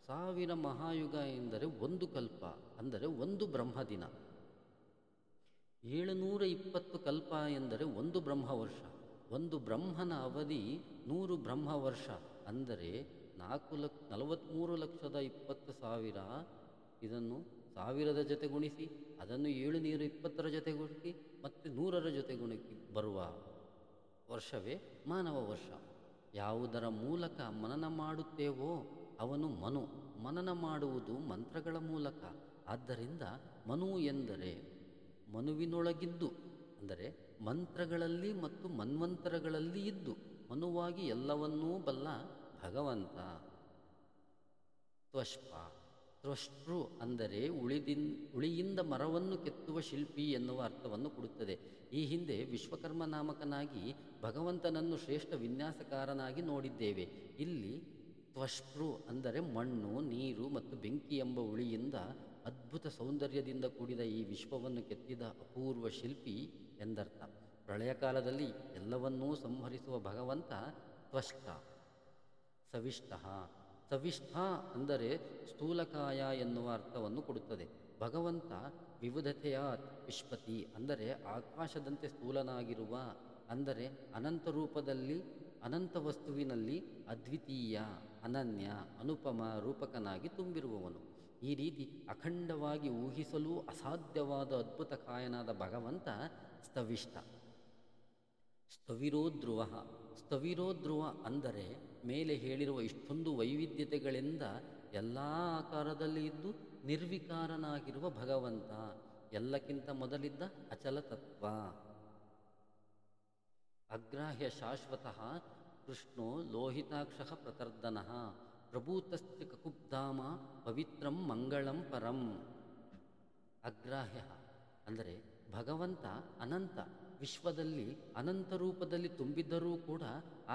1000 ಮಹಾಯುಗ ಎಂದರೆ 1 ಕಲ್ಪ, ಅಂದರೆ 1 ಬ್ರಹ್ಮದಿನ. 720 ಕಲ್ಪ ಎಂದರೆ 1 ಬ್ರಹ್ಮವರ್ಷ. 1 ಬ್ರಹ್ಮನ ಅವಧಿ 100 ಬ್ರಹ್ಮವರ್ಷ, ಅಂದರೆ 43,20,000. ಇದನ್ನು 1000 ಜೊತೆ ಗುಣಿಸಿ, ಅದನ್ನು 720 ಜೊತೆ ಗುಣಿಸಿ, ಮತ್ತು 100ರ ಜೊತೆ ಗುಣಿಸಿ ಬರುವ ವರ್ಷವೇ ಮಾನವ ವರ್ಷ. ಯಾವುದರ ಮೂಲಕ ಮನನ ಮಾಡುತ್ತೇವೋ ಅವನು ಮನು. ಮನನ ಮಾಡುವುದು ಮಂತ್ರಗಳ ಮೂಲಕ. ಆದ್ದರಿಂದ ಮನು ಎಂದರೆ ಮನುವಿನೊಳಗಿದ್ದು, ಅಂದರೆ ಮಂತ್ರಗಳಲ್ಲಿ ಮತ್ತು ಮನ್ವಂತರಗಳಲ್ಲಿ ಇದ್ದು ಮನುವಾಗಿ ಎಲ್ಲವನ್ನೂ ಬಲ್ಲ ಭಗವಂತ. ತ್ವಷ್ಪ ತ್ವಷ್ಟೃ ಅಂದರೆ ಉಳಿಯಿಂದ ಮರವನ್ನು ಕೆತ್ತುವ ಶಿಲ್ಪಿ ಎನ್ನುವ ಅರ್ಥವನ್ನು ಕೊಡುತ್ತದೆ. ಈ ಹಿಂದೆ ವಿಶ್ವಕರ್ಮ ನಾಮಕನಾಗಿ ಭಗವಂತನನ್ನು ಶ್ರೇಷ್ಠ ವಿನ್ಯಾಸಕಾರನಾಗಿ ನೋಡಿದ್ದೇವೆ. ಇಲ್ಲಿ ತ್ವಷ್ಟೃ ಅಂದರೆ ಮಣ್ಣು, ನೀರು ಮತ್ತು ಬೆಂಕಿ ಎಂಬ ಉಳಿಯಿಂದ ಅದ್ಭುತ ಸೌಂದರ್ಯದಿಂದ ಕೂಡಿದ ಈ ವಿಶ್ವವನ್ನು ಕೆತ್ತಿದ ಅಪೂರ್ವ ಶಿಲ್ಪಿ ಎಂದರ್ಥ. ಪ್ರಳಯ ಕಾಲದಲ್ಲಿ ಎಲ್ಲವನ್ನೂ ಸಂಹರಿಸುವ ಭಗವಂತ ತ್ವಷ್ಟ. ಸವಿಷ್ಟ. ಸವಿಷ್ಠ ಅಂದರೆ ಸ್ಥೂಲಕಾಯ ಎನ್ನುವ ಅರ್ಥವನ್ನು ಕೊಡುತ್ತದೆ. ಭಗವಂತ ವಿವಿಧತೆಯ ವಿಶ್ಪತಿ ಅಂದರೆ ಆಕಾಶದಂತೆ ಸ್ಥೂಲನಾಗಿರುವ, ಅಂದರೆ ಅನಂತ ರೂಪದಲ್ಲಿ ಅನಂತ ವಸ್ತುವಿನಲ್ಲಿ ಅದ್ವಿತೀಯ, ಅನನ್ಯ, ಅನುಪಮ ರೂಪಕನಾಗಿ ತುಂಬಿರುವವನು. ಈ ರೀತಿ ಅಖಂಡವಾಗಿ ಊಹಿಸಲು ಅಸಾಧ್ಯವಾದ ಅದ್ಭುತ ಕಾಯನಾದ ಭಗವಂತ ಸ್ಥವಿಷ್ಟ. ಸ್ಥವಿರೋಧ್ರುವ. ಸ್ಥವಿರೋಧ್ರುವ ಅಂದರೆ ಮೇಲೆ ಹೇಳಿರುವ ಇಷ್ಟೊಂದು ವೈವಿಧ್ಯತೆಗಳಿಂದ ಎಲ್ಲ ಆಕಾರದಲ್ಲಿ ಇದ್ದು ನಿರ್ವಿಕಾರನಾಗಿರುವ ಭಗವಂತ, ಎಲ್ಲಕ್ಕಿಂತ ಮೊದಲಿದ್ದ ಅಚಲ ತತ್ವ. ಅಗ್ರಾಹ್ಯ ಶಾಶ್ವತಃ ಕೃಷ್ಣೋ ಲೋಹಿತಾಕ್ಷ ಪ್ರತರ್ದನಃ ಪ್ರಭೂತಸ್ತ್ರಿ ಕಕುಬ್ಧಾಮ ಪವಿತ್ರಂ ಮಂಗಳಂ ಪರಂ. ಅಗ್ರಾಹ್ಯ ಅಂದರೆ ಭಗವಂತ ಅನಂತ, ವಿಶ್ವದಲ್ಲಿ ಅನಂತ ರೂಪದಲ್ಲಿ ತುಂಬಿದ್ದರೂ ಕೂಡ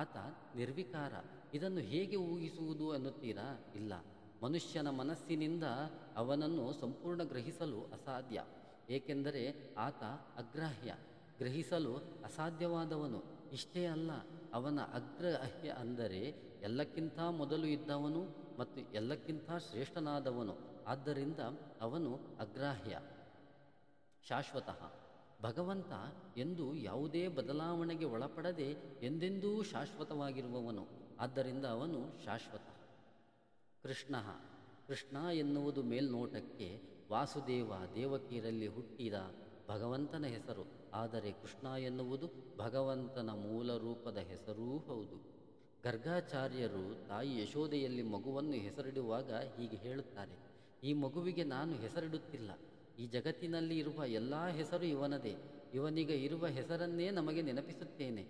ಆತ ನಿರ್ವಿಕಾರ. ಇದನ್ನು ಹೇಗೆ ಊಹಿಸುವುದು ಅನ್ನುತ್ತೀರಾ? ಇಲ್ಲ, ಮನುಷ್ಯನ ಮನಸ್ಸಿನಿಂದ ಅವನನ್ನು ಸಂಪೂರ್ಣ ಗ್ರಹಿಸಲು ಅಸಾಧ್ಯ. ಏಕೆಂದರೆ ಆತ ಅಗ್ರಾಹ್ಯ, ಗ್ರಹಿಸಲು ಅಸಾಧ್ಯವಾದವನು. ಇಷ್ಟೇ ಅಲ್ಲ, ಅವನ ಅಗ್ರಾಹ್ಯ ಅಂದರೆ ಎಲ್ಲಕ್ಕಿಂತ ಮೊದಲು ಇದ್ದವನು ಮತ್ತು ಎಲ್ಲಕ್ಕಿಂತ ಶ್ರೇಷ್ಠನಾದವನು. ಆದ್ದರಿಂದ ಅವನು ಅಗ್ರಾಹ್ಯ. ಶಾಶ್ವತಃ ಭಗವಂತ ಎಂದು ಯಾವುದೇ ಬದಲಾವಣೆಗೆ ಒಳಪಡದೆ ಎಂದೆಂದೂ ಶಾಶ್ವತವಾಗಿರುವವನು. ಆದ್ದರಿಂದ ಅವನು ಶಾಶ್ವತ. ಕೃಷ್ಣ. ಕೃಷ್ಣ ಎನ್ನುವುದು ಮೇಲ್ನೋಟಕ್ಕೆ ವಾಸುದೇವ ದೇವಕಿಯರಲ್ಲಿ ಹುಟ್ಟಿದ ಭಗವಂತನ ಹೆಸರು. ಆದರೆ ಕೃಷ್ಣ ಎನ್ನುವುದು ಭಗವಂತನ ಮೂಲ ರೂಪದ ಹೆಸರೂ ಹೌದು. ಗರ್ಗಾಚಾರ್ಯರು ತಾಯಿ ಯಶೋದೆಯಲ್ಲಿ ಮಗುವನ್ನು ಹೆಸರಿಡುವಾಗ ಹೀಗೆ ಹೇಳುತ್ತಾರೆ: ಈ ಮಗುವಿಗೆ ನಾನು ಹೆಸರಿಡುತ್ತಿಲ್ಲ, ಈ ಜಗತ್ತಿನಲ್ಲಿ ಇರುವ ಎಲ್ಲ ಹೆಸರು ಇವನದೇ. ಇವನಿಗ ಇರುವ ಹೆಸರನ್ನೇ ನಮಗೆ ನೆನಪಿಸುತ್ತೇನೆ.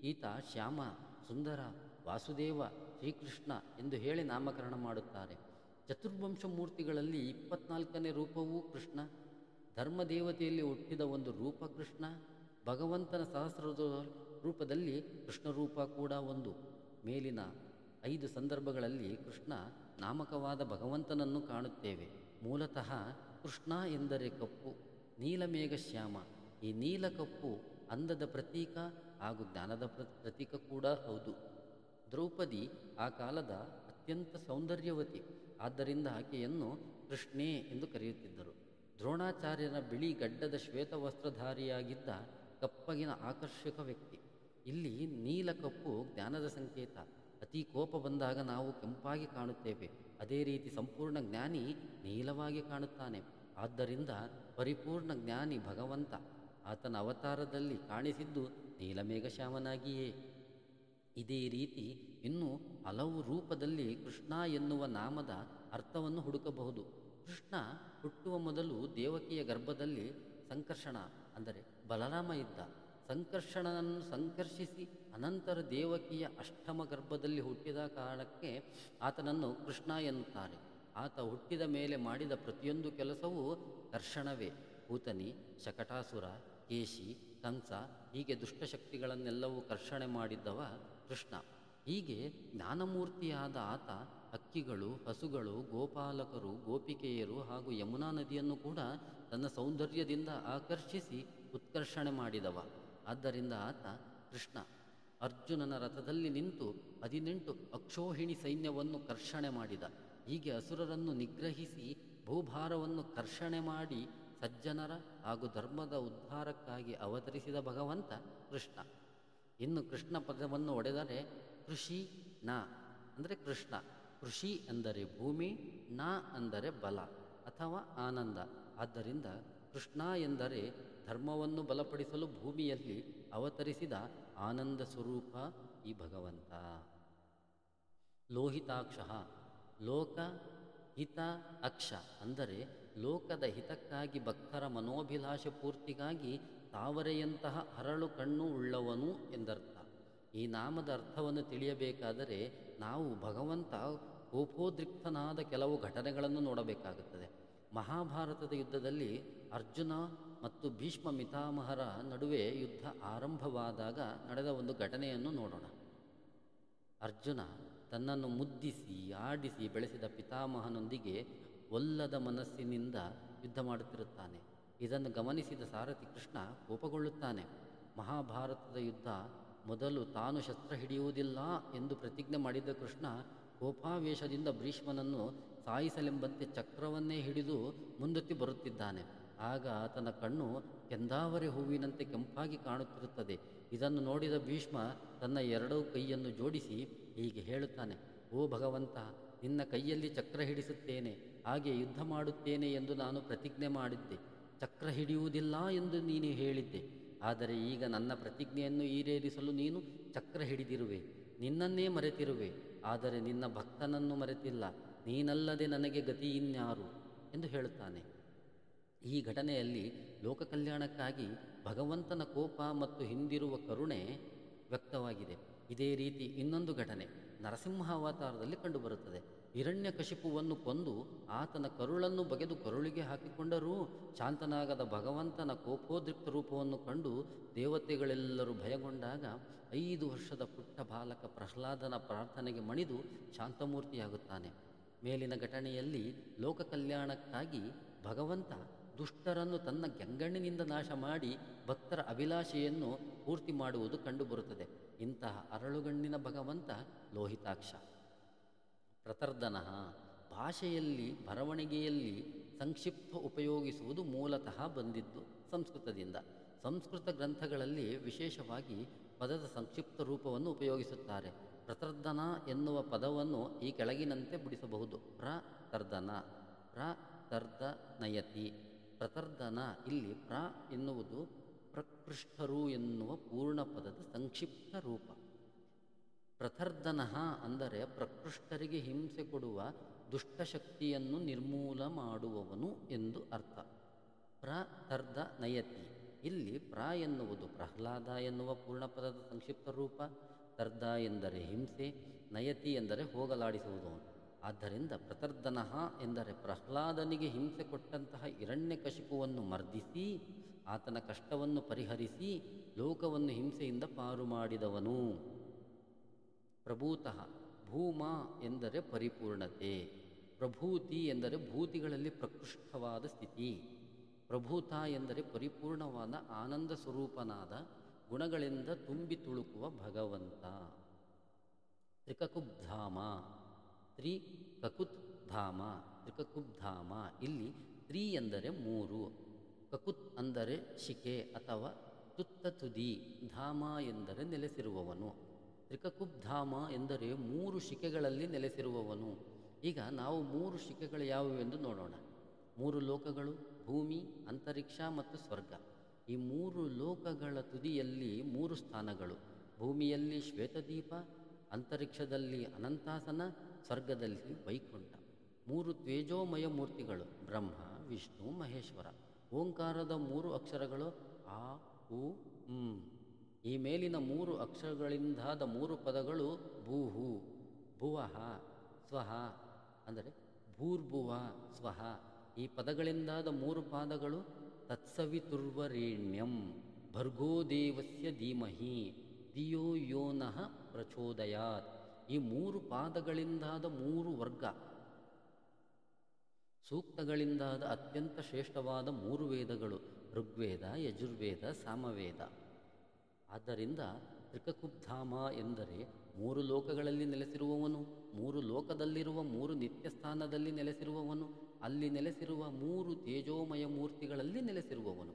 ಈತ ಶ್ಯಾಮ, ಸುಂದರ, ವಾಸುದೇವ, ಶ್ರೀಕೃಷ್ಣ ಎಂದು ಹೇಳಿ ನಾಮಕರಣ ಮಾಡುತ್ತಾರೆ. ಚತುರ್ವಂಶ ಮೂರ್ತಿಗಳಲ್ಲಿ 24ನೇ ರೂಪವೂ ಕೃಷ್ಣ. ಧರ್ಮದೇವತೆಯಲ್ಲಿ ಹುಟ್ಟಿದ ಒಂದು ರೂಪ ಕೃಷ್ಣ. ಭಗವಂತನ ಸಹಸ್ರ ರೂಪದಲ್ಲಿ ಕೃಷ್ಣ ರೂಪ ಕೂಡ ಒಂದು. ಮೇಲಿನ 5 ಸಂದರ್ಭಗಳಲ್ಲಿ ಕೃಷ್ಣ ನಾಮಕವಾದ ಭಗವಂತನನ್ನು ಕಾಣುತ್ತೇವೆ. ಮೂಲತಃ ಕೃಷ್ಣ ಎಂದರೆ ಕಪ್ಪು, ನೀಲಮೇಘ ಶ್ಯಾಮ. ಈ ನೀಲ ಕಪ್ಪು ಅಂದದ ಪ್ರತೀಕ ಹಾಗೂ ಜ್ಞಾನದ ಪ್ರತೀಕ ಕೂಡ ಹೌದು. ದ್ರೌಪದಿ ಆ ಕಾಲದ ಅತ್ಯಂತ ಸೌಂದರ್ಯವತಿ. ಆದ್ದರಿಂದ ಆಕೆಯನ್ನು ಕೃಷ್ಣೇ ಎಂದು ಕರೆಯುತ್ತಿದ್ದರು. ದ್ರೋಣಾಚಾರ್ಯರ ಬಿಳಿ ಗಡ್ಡದ ಶ್ವೇತವಸ್ತ್ರಧಾರಿಯಾಗಿದ್ದ ಕಪ್ಪಗಿನ ಆಕರ್ಷಕ ವ್ಯಕ್ತಿ. ಇಲ್ಲಿ ನೀಲ ಕಪ್ಪು ಜ್ಞಾನದ ಸಂಕೇತ. ಅತಿ ಕೋಪ ಬಂದಾಗ ನಾವು ಕೆಂಪಾಗಿ ಕಾಣುತ್ತೇವೆ. ಅದೇ ರೀತಿ ಸಂಪೂರ್ಣ ಜ್ಞಾನಿ ನೀಲವಾಗಿ ಕಾಣುತ್ತಾನೆ. ಆದ್ದರಿಂದ ಪರಿಪೂರ್ಣ ಜ್ಞಾನಿ ಭಗವಂತ. ಆತನ ಅವತಾರದಲ್ಲಿ ಕಾಣಿಸಿದ್ದು ನೀಲಮೇಘಶ್ಯಾಮನಾಗಿಯೇ. ಇದೇ ರೀತಿ ಇನ್ನೂ ಹಲವು ರೂಪದಲ್ಲಿ ಕೃಷ್ಣ ಎನ್ನುವ ನಾಮದ ಅರ್ಥವನ್ನು ಹುಡುಕಬಹುದು. ಕೃಷ್ಣ ಹುಟ್ಟುವ ಮೊದಲು ದೇವಕಿಯ ಗರ್ಭದಲ್ಲಿ ಸಂಕರ್ಷಣ ಅಂದರೆ ಬಲರಾಮ ಇದ್ದ. ಸಂಕರ್ಷಣನನ್ನು ಸಂಕರ್ಷಿಸಿ ಅನಂತರ ದೇವಕಿಯ ಅಷ್ಟಮ ಗರ್ಭದಲ್ಲಿ ಹುಟ್ಟಿದ ಕಾರಣಕ್ಕೆ ಆತನನ್ನು ಕೃಷ್ಣ ಎನ್ನುತ್ತಾರೆ. ಆತ ಹುಟ್ಟಿದ ಮೇಲೆ ಮಾಡಿದ ಪ್ರತಿಯೊಂದು ಕೆಲಸವೂ ಕರ್ಷಣವೇ. ಪೂತನಿ, ಶಕಟಾಸುರ, ಕೇಶಿ, ಕಂಸ ಹೀಗೆ ದುಷ್ಟಶಕ್ತಿಗಳನ್ನೆಲ್ಲವೂ ಕರ್ಷಣೆ ಮಾಡಿದ್ದವ ಕೃಷ್ಣ. ಹೀಗೆ ಜ್ಞಾನಮೂರ್ತಿಯಾದ ಆತ ಹಕ್ಕಿಗಳು, ಹಸುಗಳು, ಗೋಪಾಲಕರು, ಗೋಪಿಕೆಯರು ಹಾಗೂ ಯಮುನಾ ನದಿಯನ್ನು ಕೂಡ ತನ್ನ ಸೌಂದರ್ಯದಿಂದ ಆಕರ್ಷಿಸಿ ಉತ್ಕರ್ಷಣೆ ಮಾಡಿದವ. ಆದ್ದರಿಂದ ಆತ ಕೃಷ್ಣ. ಅರ್ಜುನನ ರಥದಲ್ಲಿ ನಿಂತು 18 ಅಕ್ಷೋಹಿಣಿ ಸೈನ್ಯವನ್ನು ಕರ್ಷಣೆ ಮಾಡಿದ. ಹೀಗೆ ಅಸುರರನ್ನು ನಿಗ್ರಹಿಸಿ ಭೂಭಾರವನ್ನು ಕರ್ಷಣೆ ಮಾಡಿ ಸಜ್ಜನರ ಹಾಗೂ ಧರ್ಮದ ಉದ್ಧಾರಕ್ಕಾಗಿ ಅವತರಿಸಿದ ಭಗವಂತ ಕೃಷ್ಣ. ಇನ್ನು ಕೃಷ್ಣ ಪದವನ್ನು ಒಡೆದರೆ ಕೃಷಿ ನ ಅಂದರೆ ಕೃಷ್ಣ. ಕೃಷಿ ಎಂದರೆ ಭೂಮಿ, ನ ಅಂದರೆ ಬಲ ಅಥವಾ ಆನಂದ. ಆದ್ದರಿಂದ ಕೃಷ್ಣ ಎಂದರೆ ಧರ್ಮವನ್ನು ಬಲಪಡಿಸಲು ಭೂಮಿಯಲ್ಲಿ ಅವತರಿಸಿದ ಆನಂದ ಸ್ವರೂಪ ಈ ಭಗವಂತ. ಲೋಹಿತಾಕ್ಷ. ಲೋಕ ಹಿತ ಅಕ್ಷ ಅಂದರೆ ಲೋಕದ ಹಿತಕ್ಕಾಗಿ ಭಕ್ತರ ಮನೋಭಿಲಾಷ ಪೂರ್ತಿಗಾಗಿ ತಾವರೆಯಂತಹ ಹರಳು ಕಣ್ಣು ಉಳ್ಳವನು ಎಂದರ್ಥ. ಈ ನಾಮದ ಅರ್ಥವನ್ನು ತಿಳಿಯಬೇಕಾದರೆ ನಾವು ಭಗವಂತ ಕೋಪೋದ್ರಿಕ್ತನಾದ ಕೆಲವು ಘಟನೆಗಳನ್ನು ನೋಡಬೇಕಾಗುತ್ತದೆ. ಮಹಾಭಾರತದ ಯುದ್ಧದಲ್ಲಿ ಅರ್ಜುನ ಮತ್ತು ಭೀಷ್ಮ ಪಿತಾಮಹರ ನಡುವೆ ಯುದ್ಧ ಆರಂಭವಾದಾಗ ನಡೆದ ಒಂದು ಘಟನೆಯನ್ನು ನೋಡೋಣ. ಅರ್ಜುನ ತನ್ನನ್ನು ಮುದ್ದಿಸಿ ಆಡಿಸಿ ಬೆಳೆಸಿದ ಪಿತಾಮಹನೊಂದಿಗೆ ಒಲ್ಲದ ಮನಸ್ಸಿನಿಂದ ಯುದ್ಧ ಮಾಡುತ್ತಿರುತ್ತಾನೆ. ಇದನ್ನು ಗಮನಿಸಿದ ಸಾರಥಿ ಕೃಷ್ಣ ಕೋಪಗೊಳ್ಳುತ್ತಾನೆ. ಮಹಾಭಾರತದ ಯುದ್ಧ ಮೊದಲು ತಾನು ಶಸ್ತ್ರ ಹಿಡಿಯುವುದಿಲ್ಲ ಎಂದು ಪ್ರತಿಜ್ಞೆ ಮಾಡಿದ್ದ ಕೃಷ್ಣ ಕೋಪಾವೇಶದಿಂದ ಭೀಷ್ಮನನ್ನು ಸಾಯಿಸಲೆಂಬಂತೆ ಚಕ್ರವನ್ನೇ ಹಿಡಿದು ಮುಂದೆತ್ತಿ ಬರುತ್ತಿದ್ದಾನೆ. ಆಗ ಆತನ ಕಣ್ಣು ಕೆಂದಾವರೆ ಹೂವಿನಂತೆ ಕೆಂಪಾಗಿ ಕಾಣುತ್ತಿರುತ್ತದೆ. ಇದನ್ನು ನೋಡಿದ ಭೀಷ್ಮ ತನ್ನ ಎರಡೂ ಕೈಯನ್ನು ಜೋಡಿಸಿ ಹೀಗೆ ಹೇಳುತ್ತಾನೆ: ಓ ಭಗವಂತ, ನಿನ್ನ ಕೈಯಲ್ಲಿ ಚಕ್ರ ಹಿಡಿಸುತ್ತೇನೆ, ಹಾಗೆ ಯುದ್ಧ ಮಾಡುತ್ತೇನೆ ಎಂದು ನಾನು ಪ್ರತಿಜ್ಞೆ ಮಾಡಿದ್ದೆ. ಚಕ್ರ ಹಿಡಿಯುವುದಿಲ್ಲ ಎಂದು ನೀನು ಹೇಳಿದ್ದೆ. ಆದರೆ ಈಗ ನನ್ನ ಪ್ರತಿಜ್ಞೆಯನ್ನು ಈಡೇರಿಸಲು ನೀನು ಚಕ್ರ ಹಿಡಿದಿರುವೆ, ನಿನ್ನನ್ನೇ ಮರೆತಿರುವೆ. ಆದರೆ ನಿನ್ನ ಭಕ್ತನನ್ನು ಮರೆತಿಲ್ಲ. ನೀನಲ್ಲದೆ ನನಗೆ ಗತಿ ಇನ್ಯಾರು ಎಂದು ಹೇಳುತ್ತಾನೆ. ಈ ಘಟನೆಯಲ್ಲಿ ಲೋಕ ಕಲ್ಯಾಣಕ್ಕಾಗಿ ಭಗವಂತನ ಕೋಪ ಮತ್ತು ಹಿಂದಿರುವ ಕರುಣೆ ವ್ಯಕ್ತವಾಗಿದೆ. ಇದೇ ರೀತಿ ಇನ್ನೊಂದು ಘಟನೆ ನರಸಿಂಹ ಅವತಾರದಲ್ಲಿ ಕಂಡುಬರುತ್ತದೆ. ಹಿರಣ್ಯಕಶಿಪುವನ್ನು ಕೊಂದು ಆತನ ಕರುಳನ್ನು ಬಗೆದು ಕರುಳಿಗೆ ಹಾಕಿಕೊಂಡರೂ ಶಾಂತನಾಗದ ಭಗವಂತನ ಕೋಪೋದ್ರಿಕ್ತ ರೂಪವನ್ನು ಕಂಡು ದೇವತೆಗಳೆಲ್ಲರೂ ಭಯಗೊಂಡಾಗ 5 ವರ್ಷದ ಪುಟ್ಟ ಬಾಲಕ ಪ್ರಹ್ಲಾದನ ಪ್ರಾರ್ಥನೆಗೆ ಮಣಿದು ಶಾಂತಮೂರ್ತಿಯಾಗುತ್ತಾನೆ. ಮೇಲಿನ ಘಟನೆಯಲ್ಲಿ ಲೋಕ ಕಲ್ಯಾಣಕ್ಕಾಗಿ ಭಗವಂತ ದುಷ್ಟರನ್ನು ತನ್ನ ಗಂಗಣ್ಣಿನಿಂದ ನಾಶ ಮಾಡಿ ಭಕ್ತರ ಅಭಿಲಾಷೆಯನ್ನು ಪೂರ್ತಿ ಮಾಡುವುದು ಕಂಡುಬರುತ್ತದೆ. ಇಂತಹ ಅರಳುಗಣ್ಣಿನ ಭಗವಂತ ಲೋಹಿತಾಕ್ಷ. ಪ್ರತರ್ಧನಃ ಭಾಷೆಯಲ್ಲಿ ಬರವಣಿಗೆಯಲ್ಲಿ ಸಂಕ್ಷಿಪ್ತ ಉಪಯೋಗಿಸುವುದು ಮೂಲತಃ ಬಂದಿದ್ದು ಸಂಸ್ಕೃತದಿಂದ. ಸಂಸ್ಕೃತ ಗ್ರಂಥಗಳಲ್ಲಿ ವಿಶೇಷವಾಗಿ ಪದದ ಸಂಕ್ಷಿಪ್ತ ರೂಪವನ್ನು ಉಪಯೋಗಿಸುತ್ತಾರೆ. ಪ್ರತರ್ಧನ ಎನ್ನುವ ಪದವನ್ನು ಈ ಕೆಳಗಿನಂತೆ ಬಿಡಿಸಬಹುದು: ಪ್ರತರ್ಧನ, ಪ್ರತರ್ಧನಯತಿ. ಪ್ರತರ್ಧನ ಇಲ್ಲಿ ಪ್ರ ಎನ್ನುವುದು ಪ್ರಕೃಷ್ಟರು ಎನ್ನುವ ಪೂರ್ಣ ಪದದ ಸಂಕ್ಷಿಪ್ತ ರೂಪ. ಪ್ರತರ್ಧನಃ ಅಂದರೆ ಪ್ರಕೃಷ್ಟರಿಗೆ ಹಿಂಸೆ ಕೊಡುವ ದುಷ್ಟಶಕ್ತಿಯನ್ನು ನಿರ್ಮೂಲ ಮಾಡುವವನು ಎಂದು ಅರ್ಥ. ಪ್ರತರ್ಧನಯತಿ ಇಲ್ಲಿ ಪ್ರ ಎನ್ನುವುದು ಪ್ರಹ್ಲಾದ ಎನ್ನುವ ಪೂರ್ಣಪದದ ಸಂಕ್ಷಿಪ್ತ ರೂಪ. ತರ್ಧ ಎಂದರೆ ಹಿಂಸೆ, ನಯತಿ ಎಂದರೆ ಹೋಗಲಾಡಿಸುವುದು. ಆದ್ದರಿಂದ ಪ್ರತರ್ಧನಃ ಎಂದರೆ ಪ್ರಹ್ಲಾದನಿಗೆ ಹಿಂಸೆ ಕೊಟ್ಟಂತಹ ಹಿರಣ್ಯಕಶಿಪುವನ್ನು ಮರ್ದಿಸಿ ಆತನ ಕಷ್ಟವನ್ನು ಪರಿಹರಿಸಿ ಲೋಕವನ್ನು ಹಿಂಸೆಯಿಂದ ಪಾರು ಮಾಡಿದವನು. ಪ್ರಭೂತಃ ಭೂಮ ಎಂದರೆ ಪರಿಪೂರ್ಣತೆ. ಪ್ರಭೂತಿ ಎಂದರೆ ಭೂತಿಗಳಲ್ಲಿ ಪ್ರಕೃಷ್ಟವಾದ ಸ್ಥಿತಿ. ಪ್ರಭೂತ ಎಂದರೆ ಪರಿಪೂರ್ಣವಾದ ಆನಂದ ಸ್ವರೂಪನಾದ ಗುಣಗಳಿಂದ ತುಂಬಿ ತುಳುಕುವ ಭಗವಂತ. ತ್ರಿಕಕುಬ್ಧಾಮ, ತ್ರಿಕಕುತ್ ಧಾಮ, ತ್ರಿಕಕುಬ್ಧಾಮ ಇಲ್ಲಿ ತ್ರಿ ಎಂದರೆ 3, ಕಕುತ್ ಅಂದರೆ ಶಿಖೆ ಅಥವಾ ತುತ್ತ ತುದಿ, ಧಾಮ ಎಂದರೆ ನೆಲೆಸಿರುವವನು. ತ್ರಿಕಕುಬ್ಧಾಮ ಎಂದರೆ 3 ಶಿಖೆಗಳಲ್ಲಿ ನೆಲೆಸಿರುವವನು. ಈಗ ನಾವು 3 ಶಿಖೆಗಳು ಯಾವುವೆಂದು ನೋಡೋಣ. 3 ಲೋಕಗಳು: ಭೂಮಿ, ಅಂತರಿಕ್ಷ ಮತ್ತು ಸ್ವರ್ಗ. ಈ 3 ಲೋಕಗಳ ತುದಿಯಲ್ಲಿ 3 ಸ್ಥಾನಗಳು: ಭೂಮಿಯಲ್ಲಿ ಶ್ವೇತದೀಪ, ಅಂತರಿಕ್ಷದಲ್ಲಿ ಅನಂತಾಸನ, ಸ್ವರ್ಗದಲ್ಲಿ ವೈಕುಂಠ. 3 ತೇಜೋಮಯ ಮೂರ್ತಿಗಳು: ಬ್ರಹ್ಮ, ವಿಷ್ಣು, ಮಹೇಶ್ವರ. ಓಂಕಾರದ 3 ಅಕ್ಷರಗಳು ಆ, ಉ, ಂ. ಈ ಮೇಲಿನ 3 ಅಕ್ಷರಗಳಿಂದಾದ 3 ಪದಗಳು ಭೂಹು, ಭುವಃ, ಸ್ವಃ ಅಂದರೆ ಭೂರ್ಭುವ ಸ್ವಃ. ಈ ಪದಗಳಿಂದಾದ 3 ಪಾದಗಳು ತತ್ಸವಿತುರ್ವರೇಣ್ಯಂ ಭರ್ಗೋದೇವಸ್ಯ ಧೀಮಹಿ ಧಿಯೋ ಯೋ ನಃ ಪ್ರಚೋದಯಾತ್. ಈ 3 ಪಾದಗಳಿಂದಾದ 3 ವರ್ಗ ಸೂಕ್ತಗಳಿಂದಾದ ಅತ್ಯಂತ ಶ್ರೇಷ್ಠವಾದ 3 ವೇದಗಳು: ಋಗ್ವೇದ, ಯಜುರ್ವೇದ, ಸಾಮವೇದ. ಆದ್ದರಿಂದ ತ್ರಿಕಕುಬ್ಧಾಮ ಎಂದರೆ 3 ಲೋಕಗಳಲ್ಲಿ ನೆಲೆಸಿರುವವನು, 3 ಲೋಕದಲ್ಲಿರುವ 3 ನಿತ್ಯ ಸ್ಥಾನದಲ್ಲಿ ನೆಲೆಸಿರುವವನು, ಅಲ್ಲಿ ನೆಲೆಸಿರುವ 3 ತೇಜೋಮಯ ಮೂರ್ತಿಗಳಲ್ಲಿ ನೆಲೆಸಿರುವವನು,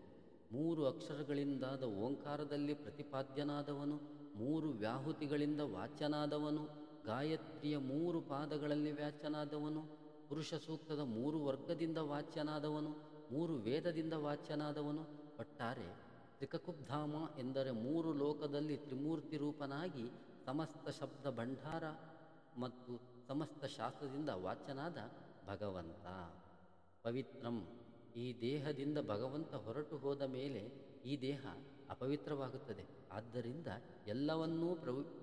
3 ಅಕ್ಷರಗಳಿಂದಾದ ಓಂಕಾರದಲ್ಲಿ ಪ್ರತಿಪಾದ್ಯನಾದವನು, 3 ವ್ಯಾಹುತಿಗಳಿಂದ ವಾಚ್ಯನಾದವನು, ಗಾಯತ್ರಿಯ 3 ಪಾದಗಳಲ್ಲಿ ವ್ಯಾಚ್ಯನಾದವನು, ಪುರುಷ ಸೂಕ್ತದ 3 ವರ್ಗದಿಂದ ವಾಚ್ಯನಾದವನು, 3 ವೇದದಿಂದ ವಾಚ್ಯನಾದವನು. ಒಟ್ಟಾರೆ ತ್ರಿಕಕುಬ್ಧಾಮ ಎಂದರೆ 3 ಲೋಕದಲ್ಲಿ ತ್ರಿಮೂರ್ತಿ ರೂಪನಾಗಿ ಸಮಸ್ತ ಶಬ್ದ ಭಂಡಾರ ಮತ್ತು ಸಮಸ್ತ ಶಾಸ್ತ್ರದಿಂದ ವಾಚ್ಯನಾದ ಭಗವಂತ. ಪವಿತ್ರಂ ಈ ದೇಹದಿಂದ ಭಗವಂತ ಹೊರಟು ಹೋದ ಮೇಲೆ ಈ ದೇಹ ಅಪವಿತ್ರವಾಗುತ್ತದೆ. ಆದ್ದರಿಂದ ಎಲ್ಲವನ್ನೂ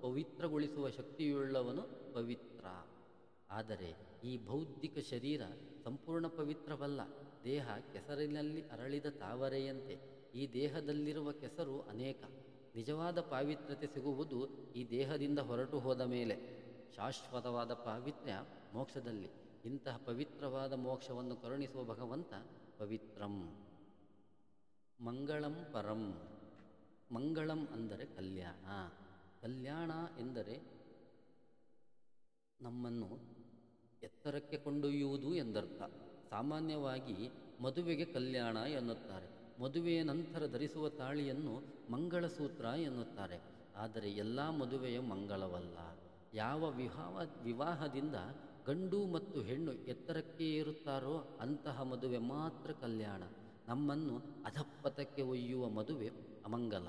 ಪವಿತ್ರಗೊಳಿಸುವ ಶಕ್ತಿಯುಳ್ಳವನು ಪವಿತ್ರ. ಆದರೆ ಈ ಬೌದ್ಧಿಕ ಶರೀರ ಸಂಪೂರ್ಣ ಪವಿತ್ರವಲ್ಲ. ದೇಹ ಕೆಸರಿನಲ್ಲಿ ಅರಳಿದ ತಾವರೆಯಂತೆ. ಈ ದೇಹದಲ್ಲಿರುವ ಕೆಸರು ಅನೇಕ. ನಿಜವಾದ ಪಾವಿತ್ರ್ಯತೆ ಸಿಗುವುದು ಈ ದೇಹದಿಂದ ಹೊರಟು ಹೋದ ಮೇಲೆ. ಶಾಶ್ವತವಾದ ಪಾವಿತ್ರ್ಯ ಮೋಕ್ಷದಲ್ಲಿ. ಇಂತಹ ಪವಿತ್ರವಾದ ಮೋಕ್ಷವನ್ನು ಕರುಣಿಸುವ ಭಗವಂತ ಪವಿತ್ರಂ. ಮಂಗಳಂ ಪರಂ ಮಂಗಳಂ ಅಂದರೆ ಕಲ್ಯಾಣ. ಕಲ್ಯಾಣ ಎಂದರೆ ನಮ್ಮನ್ನು ಎತ್ತರಕ್ಕೆ ಕೊಂಡೊಯ್ಯುವುದು ಎಂದರ್ಥ. ಸಾಮಾನ್ಯವಾಗಿ ಮದುವೆಗೆ ಕಲ್ಯಾಣ ಎನ್ನುತ್ತಾರೆ. ಮದುವೆಯ ನಂತರ ಧರಿಸುವ ತಾಳಿಯನ್ನು ಮಂಗಳಸೂತ್ರ ಎನ್ನುತ್ತಾರೆ. ಆದರೆ ಎಲ್ಲ ಮದುವೆಯ ಮಂಗಳವಲ್ಲ. ಯಾವ ವಿವಾಹದಿಂದ ಗಂಡು ಮತ್ತು ಹೆಣ್ಣು ಎತ್ತರಕ್ಕೆ ಏರುತ್ತಾರೋ ಅಂತಹ ಮದುವೆ ಮಾತ್ರ ಕಲ್ಯಾಣ. ನಮ್ಮನ್ನು ಅಧಪ್ಪತಕ್ಕೆ ಒಯ್ಯುವ ಮದುವೆ ಅಮಂಗಲ.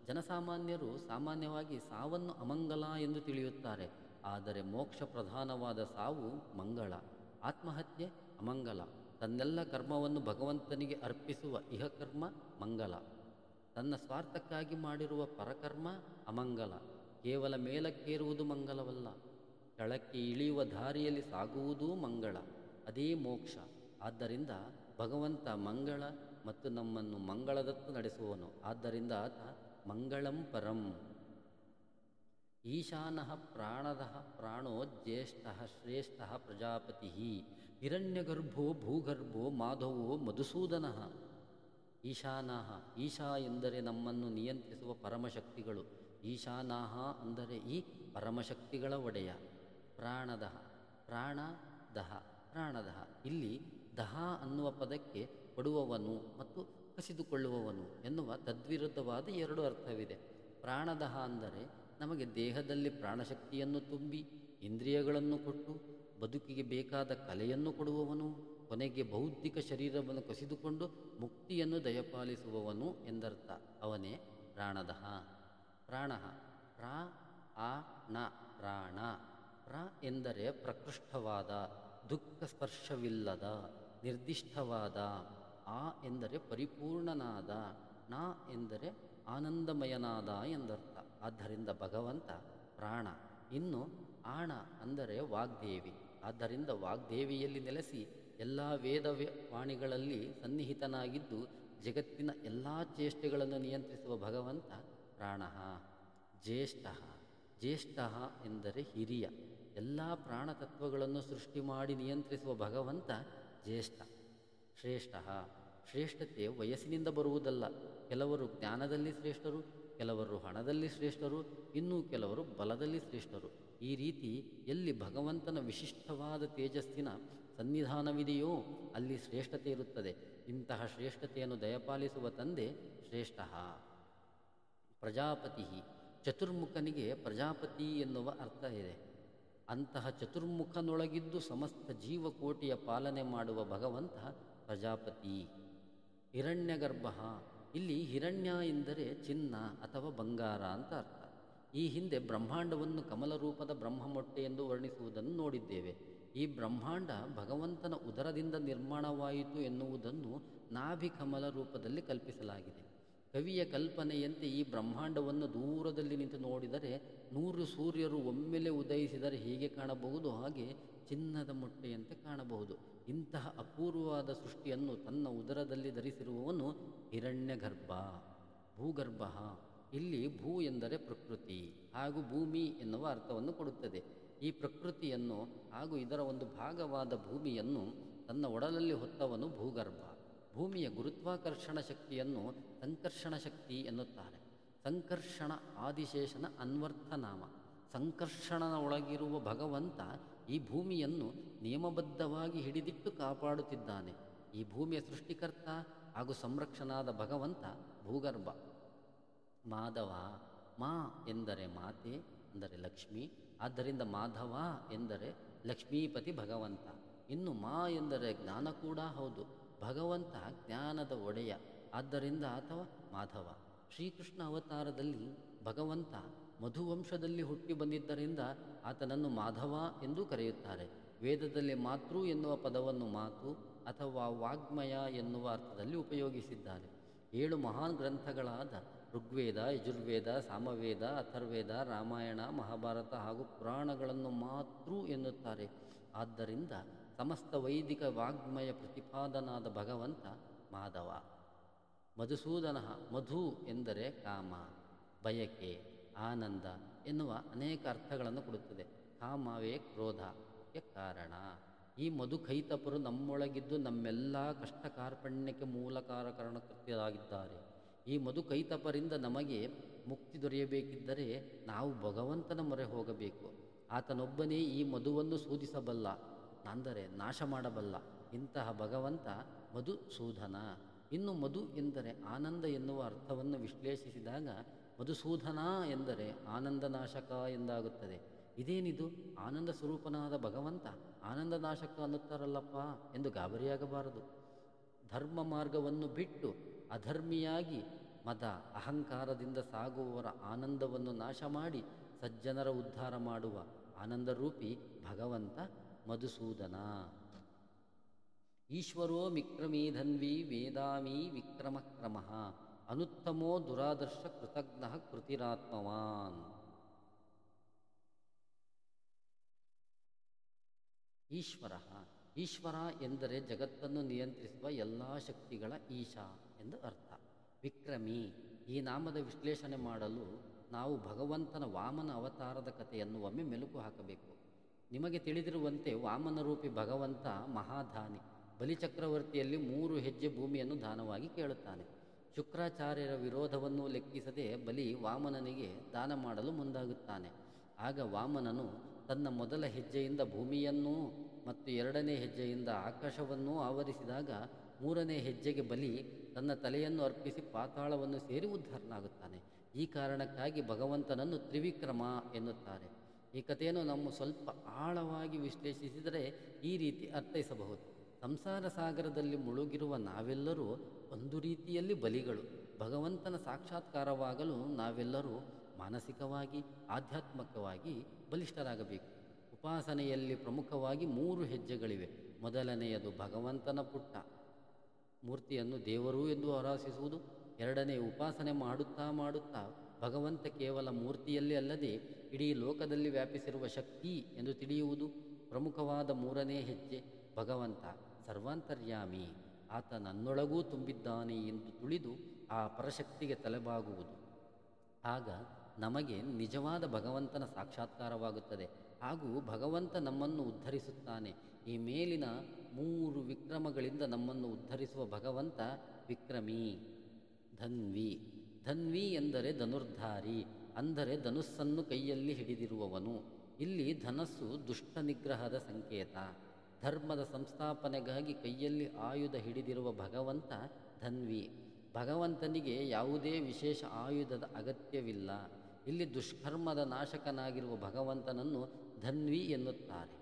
ಜನಸಾಮಾನ್ಯರು ಸಾಮಾನ್ಯವಾಗಿ ಸಾವನ್ನು ಅಮಂಗಲ ಎಂದು ತಿಳಿಯುತ್ತಾರೆ. ಆದರೆ ಮೋಕ್ಷ ಪ್ರಧಾನವಾದ ಸಾವು ಮಂಗಳ. ಆತ್ಮಹತ್ಯೆ ಅಮಂಗಲ. ತನ್ನೆಲ್ಲ ಕರ್ಮವನ್ನು ಭಗವಂತನಿಗೆ ಅರ್ಪಿಸುವ ಇಹಕರ್ಮ ಮಂಗಲ. ತನ್ನ ಸ್ವಾರ್ಥಕ್ಕಾಗಿ ಮಾಡಿರುವ ಪರಕರ್ಮ ಅಮಂಗಲ. ಕೇವಲ ಮೇಲಕ್ಕೇರುವುದು ಮಂಗಲವಲ್ಲ, ಕೆಳಕ್ಕೆ ಇಳಿಯುವ ದಾರಿಯಲ್ಲಿ ಸಾಗುವುದೂ ಮಂಗಳ. ಅದೇ ಮೋಕ್ಷ. ಆದ್ದರಿಂದ ಭಗವಂತ ಮಂಗಳ ಮತ್ತು ನಮ್ಮನ್ನು ಮಂಗಳದತ್ತ ನಡೆಸುವನು. ಆದ್ದರಿಂದ ಆತ ಮಂಗಳಂ ಪರಂ. ಈಶಾನಃ ಪ್ರಾಣದಃ ಪ್ರಾಣೋ ಜ್ಯೇಷ್ಠಃ ಶ್ರೇಷ್ಠಃ ಪ್ರಜಾಪತಿ. ಹಿರಣ್ಯಗರ್ಭೋ ಭೂಗರ್ಭೋ ಮಾಧವೋ ಮಧುಸೂದನಃ. ಈಶಾನಃ, ಈಶಾ ಎಂದರೆ ನಮ್ಮನ್ನು ನಿಯಂತ್ರಿಸುವ ಪರಮಶಕ್ತಿಗಳು. ಈಶಾನಃ ಅಂದರೆ ಈ ಪರಮಶಕ್ತಿಗಳ ಒಡೆಯ. ಪ್ರಾಣದಃ, ಪ್ರಾಣದಃ, ಪ್ರಾಣದಃ. ಇಲ್ಲಿ ದಹ ಅನ್ನುವ ಪದಕ್ಕೆ ಕೊಡುವವನು ಮತ್ತು ಕಸಿದುಕೊಳ್ಳುವವನು ಎನ್ನುವ ತದ್ವಿರುದ್ಧವಾದ ಎರಡು ಅರ್ಥವಿದೆ. ಪ್ರಾಣದಹ ಅಂದರೆ ನಮಗೆ ದೇಹದಲ್ಲಿ ಪ್ರಾಣಶಕ್ತಿಯನ್ನು ತುಂಬಿ ಇಂದ್ರಿಯಗಳನ್ನು ಕೊಟ್ಟು ಬದುಕಿಗೆ ಬೇಕಾದ ಕಲೆಯನ್ನು ಕೊಡುವವನು, ಕೊನೆಗೆ ಬೌದ್ಧಿಕ ಶರೀರವನ್ನು ಕಸಿದುಕೊಂಡು ಮುಕ್ತಿಯನ್ನು ದಯಪಾಲಿಸುವವನು ಎಂದರ್ಥ. ಅವನೇ ಪ್ರಾಣದಹ. ಪ್ರಾಣ ಪ್ರಾ ಆ ಣ ಪ್ರಾಣ. ಪ್ರ ಎಂದರೆ ಪ್ರಕೃಷ್ಟವಾದ, ದುಃಖ ಸ್ಪರ್ಶವಿಲ್ಲದ, ನಿರ್ದಿಷ್ಟವಾದ. ಆ ಎಂದರೆ ಪರಿಪೂರ್ಣನಾದ. ನ ಎಂದರೆ ಆನಂದಮಯನಾದ ಎಂದರ್ಥ. ಆದ್ದರಿಂದ ಭಗವಂತ ಪ್ರಾಣ. ಇನ್ನು ಆಣ ಅಂದರೆ ವಾಗ್ದೇವಿ. ಆದ್ದರಿಂದ ವಾಗ್ದೇವಿಯಲ್ಲಿ ನೆಲೆಸಿ ಎಲ್ಲ ವಾಣಿಗಳಲ್ಲಿ ಸನ್ನಿಹಿತನಾಗಿದ್ದು ಜಗತ್ತಿನ ಎಲ್ಲ ಚೇಷ್ಟೆಗಳನ್ನು ನಿಯಂತ್ರಿಸುವ ಭಗವಂತ ಪ್ರಾಣ. ಜ್ಯೇಷ್ಠ, ಜ್ಯೇಷ್ಠ ಎಂದರೆ ಹಿರಿಯ. ಎಲ್ಲ ಪ್ರಾಣತತ್ವಗಳನ್ನು ಸೃಷ್ಟಿ ಮಾಡಿ ನಿಯಂತ್ರಿಸುವ ಭಗವಂತ ಜ್ಯೇಷ್ಠ. ಶ್ರೇಷ್ಠ, ಶ್ರೇಷ್ಠತೆ ವಯಸ್ಸಿನಿಂದ ಬರುವುದಲ್ಲ. ಕೆಲವರು ಜ್ಞಾನದಲ್ಲಿ ಶ್ರೇಷ್ಠರು, ಕೆಲವರು ಹಣದಲ್ಲಿ ಶ್ರೇಷ್ಠರು, ಇನ್ನೂ ಕೆಲವರು ಬಲದಲ್ಲಿ ಶ್ರೇಷ್ಠರು. ಈ ರೀತಿ ಎಲ್ಲಿ ಭಗವಂತನ ವಿಶಿಷ್ಟವಾದ ತೇಜಸ್ಸಿನ ಸನ್ನಿಧಾನವಿದೆಯೋ ಅಲ್ಲಿ ಶ್ರೇಷ್ಠತೆ ಇರುತ್ತದೆ. ಇಂತಹ ಶ್ರೇಷ್ಠತೆಯನ್ನು ದಯಪಾಲಿಸುವ ತಂದೆ ಶ್ರೇಷ್ಠ. ಪ್ರಜಾಪತಿ, ಚತುರ್ಮುಖನಿಗೆ ಪ್ರಜಾಪತಿ ಎನ್ನುವ ಅರ್ಥ ಇದೆ. ಅಂತಹ ಚತುರ್ಮುಖನೊಳಗಿದ್ದು ಸಮಸ್ತ ಜೀವಕೋಟಿಯ ಪಾಲನೆ ಮಾಡುವ ಭಗವಂತ ಪ್ರಜಾಪತಿ. ಹಿರಣ್ಯಗರ್ಭ, ಇಲ್ಲಿ ಹಿರಣ್ಯ ಎಂದರೆ ಚಿನ್ನ ಅಥವಾ ಬಂಗಾರ ಅಂತ ಅರ್ಥ. ಈ ಹಿಂದೆ ಬ್ರಹ್ಮಾಂಡವನ್ನು ಕಮಲರೂಪದ ಬ್ರಹ್ಮಮೊಟ್ಟೆ ಎಂದು ವರ್ಣಿಸುವುದನ್ನು ನೋಡಿದ್ದೇವೆ. ಈ ಬ್ರಹ್ಮಾಂಡ ಭಗವಂತನ ಉದರದಿಂದ ನಿರ್ಮಾಣವಾಯಿತು ಎನ್ನುವುದನ್ನು ನಾಭಿ ಕಮಲ ರೂಪದಲ್ಲಿ ಕಲ್ಪಿಸಲಾಗಿದೆ. ಕವಿಯ ಕಲ್ಪನೆಯಂತೆ ಈ ಬ್ರಹ್ಮಾಂಡವನ್ನು ದೂರದಲ್ಲಿ ನಿಂತು ನೋಡಿದರೆ 100 ಸೂರ್ಯರು ಒಮ್ಮೆಲೆ ಉದಯಿಸಿದರೆ ಹೇಗೆ ಕಾಣಬಹುದು, ಹಾಗೆ ಚಿನ್ನದ ಮೊಟ್ಟೆಯಂತೆ ಕಾಣಬಹುದು. ಇಂತಹ ಅಪೂರ್ವವಾದ ಸೃಷ್ಟಿಯನ್ನು ತನ್ನ ಉದರದಲ್ಲಿ ಧರಿಸಿರುವವನು ಹಿರಣ್ಯಗರ್ಭ. ಭೂಗರ್ಭ, ಇಲ್ಲಿ ಭೂ ಎಂದರೆ ಪ್ರಕೃತಿ ಹಾಗೂ ಭೂಮಿ ಎನ್ನುವ ಅರ್ಥವನ್ನು ಕೊಡುತ್ತದೆ. ಈ ಪ್ರಕೃತಿಯನ್ನು ಹಾಗೂ ಇದರ ಒಂದು ಭಾಗವಾದ ಭೂಮಿಯನ್ನು ತನ್ನ ಒಡಲಲ್ಲಿ ಹೊತ್ತವನು ಭೂಗರ್ಭ. ಭೂಮಿಯ ಗುರುತ್ವಾಕರ್ಷಣ ಶಕ್ತಿಯನ್ನು ಸಂಕರ್ಷಣ ಶಕ್ತಿ ಎನ್ನುತ್ತಾರೆ. ಸಂಕರ್ಷಣ ಆದಿಶೇಷನ ಅನ್ವರ್ಥನಾಮ. ಸಂಕರ್ಷಣನ ಒಳಗಿರುವ ಭಗವಂತ ಈ ಭೂಮಿಯನ್ನು ನಿಯಮಬದ್ಧವಾಗಿ ಹಿಡಿದಿಟ್ಟು ಕಾಪಾಡುತ್ತಿದ್ದಾನೆ. ಈ ಭೂಮಿಯ ಸೃಷ್ಟಿಕರ್ತ ಹಾಗೂ ಸಂರಕ್ಷಣಾದ ಭಗವಂತ ಭೂಗರ್ಭ. ಮಾಧವ, ಮಾ ಎಂದರೆ ಮಾತೆ ಅಂದರೆ ಲಕ್ಷ್ಮಿ. ಆದ್ದರಿಂದ ಮಾಧವ ಎಂದರೆ ಲಕ್ಷ್ಮೀಪತಿ ಭಗವಂತ. ಇನ್ನು ಮಾ ಎಂದರೆ ಜ್ಞಾನ ಕೂಡ ಹೌದು. ಭಗವಂತ ಜ್ಞಾನದ ಒಡೆಯ, ಆದ್ದರಿಂದ ಅಥವಾ ಮಾಧವ. ಶ್ರೀಕೃಷ್ಣ ಅವತಾರದಲ್ಲಿ ಭಗವಂತ ಮಧುವಂಶದಲ್ಲಿ ಹುಟ್ಟಿ ಬಂದಿದ್ದರಿಂದ ಆತನನ್ನು ಮಾಧವ ಎಂದೂ ಕರೆಯುತ್ತಾರೆ. ವೇದದಲ್ಲಿ ಮಾತೃ ಎನ್ನುವ ಪದವನ್ನು ಮಾತು ಅಥವಾ ವಾಗ್ಮಯ ಎನ್ನುವ ಅರ್ಥದಲ್ಲಿ ಉಪಯೋಗಿಸಿದ್ದಾರೆ. 7 ಮಹಾನ್ ಗ್ರಂಥಗಳಾದ ಋಗ್ವೇದ, ಯಜುರ್ವೇದ, ಸಾಮವೇದ, ಅಥರ್ವೇದ, ರಾಮಾಯಣ, ಮಹಾಭಾರತ ಹಾಗೂ ಪುರಾಣಗಳನ್ನು ಮಾತೃ ಎನ್ನುತ್ತಾರೆ. ಆದ್ದರಿಂದ ಸಮಸ್ತ ವೈದಿಕ ವಾಗ್ಮಯ ಪ್ರತಿಪಾದನಾದ ಭಗವಂತ ಮಾಧವ. ಮಧುಸೂದನ, ಮಧು ಎಂದರೆ ಕಾಮ, ಬಯಕೆ, ಆನಂದ ಎನ್ನುವ ಅನೇಕ ಅರ್ಥಗಳನ್ನು ಕೊಡುತ್ತದೆ. ಕಾಮವೇ ಕ್ರೋಧಕ್ಕೆ ಕಾರಣ. ಈ ಮಧುಕೈತಪರು ನಮ್ಮೊಳಗಿದ್ದು ನಮ್ಮೆಲ್ಲ ಕಷ್ಟ ಕಾರ್ಪಣ್ಯಕ್ಕೆ ಮೂಲ ಕಾರಣಕರ್ತರಾಗಿದ್ದಾರೆ. ಈ ಮಧು ಕೈತಪರಿಂದ ನಮಗೆ ಮುಕ್ತಿ ದೊರೆಯಬೇಕಿದ್ದರೆ ನಾವು ಭಗವಂತನ ಮೊರೆ ಹೋಗಬೇಕು. ಆತನೊಬ್ಬನೇ ಈ ಮಧುವನ್ನು ಸೂದಿಸಬಲ್ಲ, ಅಂದರೆ ನಾಶ ಮಾಡಬಲ್ಲ. ಇಂತಹ ಭಗವಂತ ಮಧುಸೂದನ. ಇನ್ನು ಮಧು ಎಂದರೆ ಆನಂದ ಎನ್ನುವ ಅರ್ಥವನ್ನು ವಿಶ್ಲೇಷಿಸಿದಾಗ ಮಧುಸೂದನ ಎಂದರೆ ಆನಂದನಾಶಕ ಎಂದಾಗುತ್ತದೆ. ಇದೇನಿದು, ಆನಂದ ಸ್ವರೂಪನಾದ ಭಗವಂತ ಆನಂದನಾಶಕ ಅನ್ನುತ್ತಾರಲ್ಲಪ್ಪ ಎಂದು ಗಾಬರಿಯಾಗಬಾರದು. ಧರ್ಮ ಮಾರ್ಗವನ್ನು ಬಿಟ್ಟು ಅಧರ್ಮಿಯಾಗಿ ಮದ ಅಹಂಕಾರದಿಂದ ಸಾಗುವವರ ಆನಂದವನ್ನು ನಾಶ ಮಾಡಿ ಸಜ್ಜನರ ಉದ್ಧಾರ ಮಾಡುವ ಆನಂದರೂಪಿ ಭಗವಂತ ಮಧುಸೂದನ. ಈಶ್ವರೋ ವಿಕ್ರಮೀ ಧನ್ವಿ ವೇದಾಮೀ ವಿಕ್ರಮ ಕ್ರಮಃ ಅನುತ್ತಮೋ ದುರಾದರ್ಶ ಕೃತಜ್ಞ ಕೃತಿರಾತ್ಮವಾನ್. ಈಶ್ವರ ಎಂದರೆ ಜಗತ್ತನ್ನು ನಿಯಂತ್ರಿಸುವ ಎಲ್ಲ ಶಕ್ತಿಗಳ ಈಶ ಎಂದು ಅರ್ಥ. ವಿಕ್ರಮಿ, ಈ ನಾಮದ ವಿಶ್ಲೇಷಣೆ ಮಾಡಲು ನಾವು ಭಗವಂತನ ವಾಮನ ಅವತಾರದ ಕಥೆಯನ್ನು ಒಮ್ಮೆ ಮೆಲುಕು ಹಾಕಬೇಕು. ನಿಮಗೆ ತಿಳಿದಿರುವಂತೆ ವಾಮನರೂಪಿ ಭಗವಂತ ಮಹಾದಾನಿ. ಬಲಿಚಕ್ರವರ್ತಿಯಲ್ಲಿ 3 ಹೆಜ್ಜೆ ಭೂಮಿಯನ್ನು ದಾನವಾಗಿ ಕೇಳುತ್ತಾನೆ. ಶುಕ್ರಾಚಾರ್ಯರ ವಿರೋಧವನ್ನು ಲೆಕ್ಕಿಸದೆ ಬಲಿ ವಾಮನನಿಗೆ ದಾನ ಮಾಡಲು ಮುಂದಾಗುತ್ತಾನೆ. ಆಗ ವಾಮನನು ತನ್ನ ಮೊದಲ ಹೆಜ್ಜೆಯಿಂದ ಭೂಮಿಯನ್ನೂ ಮತ್ತು 2ನೇ ಹೆಜ್ಜೆಯಿಂದ ಆಕಾಶವನ್ನೂ ಆವರಿಸಿದಾಗ 3ನೇ ಹೆಜ್ಜೆಗೆ ಬಲಿ ತನ್ನ ತಲೆಯನ್ನು ಅರ್ಪಿಸಿ ಪಾತಾಳವನ್ನು ಸೇರಿ ಉದ್ಧಾರನಾಗುತ್ತಾನೆ. ಈ ಕಾರಣಕ್ಕಾಗಿ ಭಗವಂತನನ್ನು ತ್ರಿವಿಕ್ರಮ ಎನ್ನುತ್ತಾರೆ. ಈ ಕಥೆಯನ್ನು ನಾವು ಸ್ವಲ್ಪ ಆಳವಾಗಿ ವಿಶ್ಲೇಷಿಸಿದರೆ ಈ ರೀತಿ ಅರ್ಥೈಸಬಹುದು. ಸಂಸಾರ ಸಾಗರದಲ್ಲಿ ಮುಳುಗಿರುವ ನಾವೆಲ್ಲರೂ ಒಂದು ರೀತಿಯಲ್ಲಿ ಬಲಿಗಳು. ಭಗವಂತನ ಸಾಕ್ಷಾತ್ಕಾರವಾಗಲು ನಾವೆಲ್ಲರೂ ಮಾನಸಿಕವಾಗಿ ಆಧ್ಯಾತ್ಮಿಕವಾಗಿ ಬಲಿಷ್ಠರಾಗಬೇಕು. ಉಪಾಸನೆಯಲ್ಲಿ ಪ್ರಮುಖವಾಗಿ 3 ಹೆಜ್ಜೆಗಳಿವೆ. ಮೊದಲನೆಯದು ಭಗವಂತನ ಪುಟ್ಟ ಮೂರ್ತಿಯನ್ನು ದೇವರು ಎಂದು ಆರಾಧಿಸುವುದು. 2ನೇ, ಉಪಾಸನೆ ಮಾಡುತ್ತಾ ಭಗವಂತ ಕೇವಲ ಮೂರ್ತಿಯಲ್ಲಿ ಅಲ್ಲದೆ ಇಡೀ ಲೋಕದಲ್ಲಿ ವ್ಯಾಪಿಸಿರುವ ಶಕ್ತಿ ಎಂದು ತಿಳಿಯುವುದು. ಪ್ರಮುಖವಾದ 3ನೇ ಹೆಜ್ಜೆ ಭಗವಂತ ಸರ್ವಾಂತರ್ಯಾಮಿ, ಆತ ನನ್ನೊಳಗೂ ತುಂಬಿದ್ದಾನೆ ಎಂದು ತಿಳಿದು ಆ ಪರಶಕ್ತಿಗೆ ತಲೆಬಾಗುವುದು. ಆಗ ನಮಗೆ ನಿಜವಾದ ಭಗವಂತನ ಸಾಕ್ಷಾತ್ಕಾರವಾಗುತ್ತದೆ ಹಾಗೂ ಭಗವಂತ ನಮ್ಮನ್ನು ಉದ್ಧರಿಸುತ್ತಾನೆ. ಈ ಮೇಲಿನ 3 ವಿಕ್ರಮಗಳಿಂದ ನಮ್ಮನ್ನು ಉದ್ಧರಿಸುವ ಭಗವಂತ ವಿಕ್ರಮಿ. ಧನ್ವಿ ಎಂದರೆ ಧನುರ್ಧಾರಿ, ಅಂದರೆ ಧನುಸ್ಸನ್ನು ಕೈಯಲ್ಲಿ ಹಿಡಿದಿರುವವನು. ಇಲ್ಲಿ ಧನಸ್ಸು ದುಷ್ಟ ನಿಗ್ರಹದ ಸಂಕೇತ. ಧರ್ಮದ ಸಂಸ್ಥಾಪನೆಗಾಗಿ ಕೈಯಲ್ಲಿ ಆಯುಧ ಹಿಡಿದಿರುವ ಭಗವಂತ ಧನ್ವಿ. ಭಗವಂತನಿಗೆ ಯಾವುದೇ ವಿಶೇಷ ಆಯುಧದ ಅಗತ್ಯವಿಲ್ಲ. ಇಲ್ಲಿ ದುಷ್ಕರ್ಮದ ನಾಶಕನಾಗಿರುವ ಭಗವಂತನನ್ನು ಧನ್ವಿ ಎನ್ನುತ್ತಾರೆ.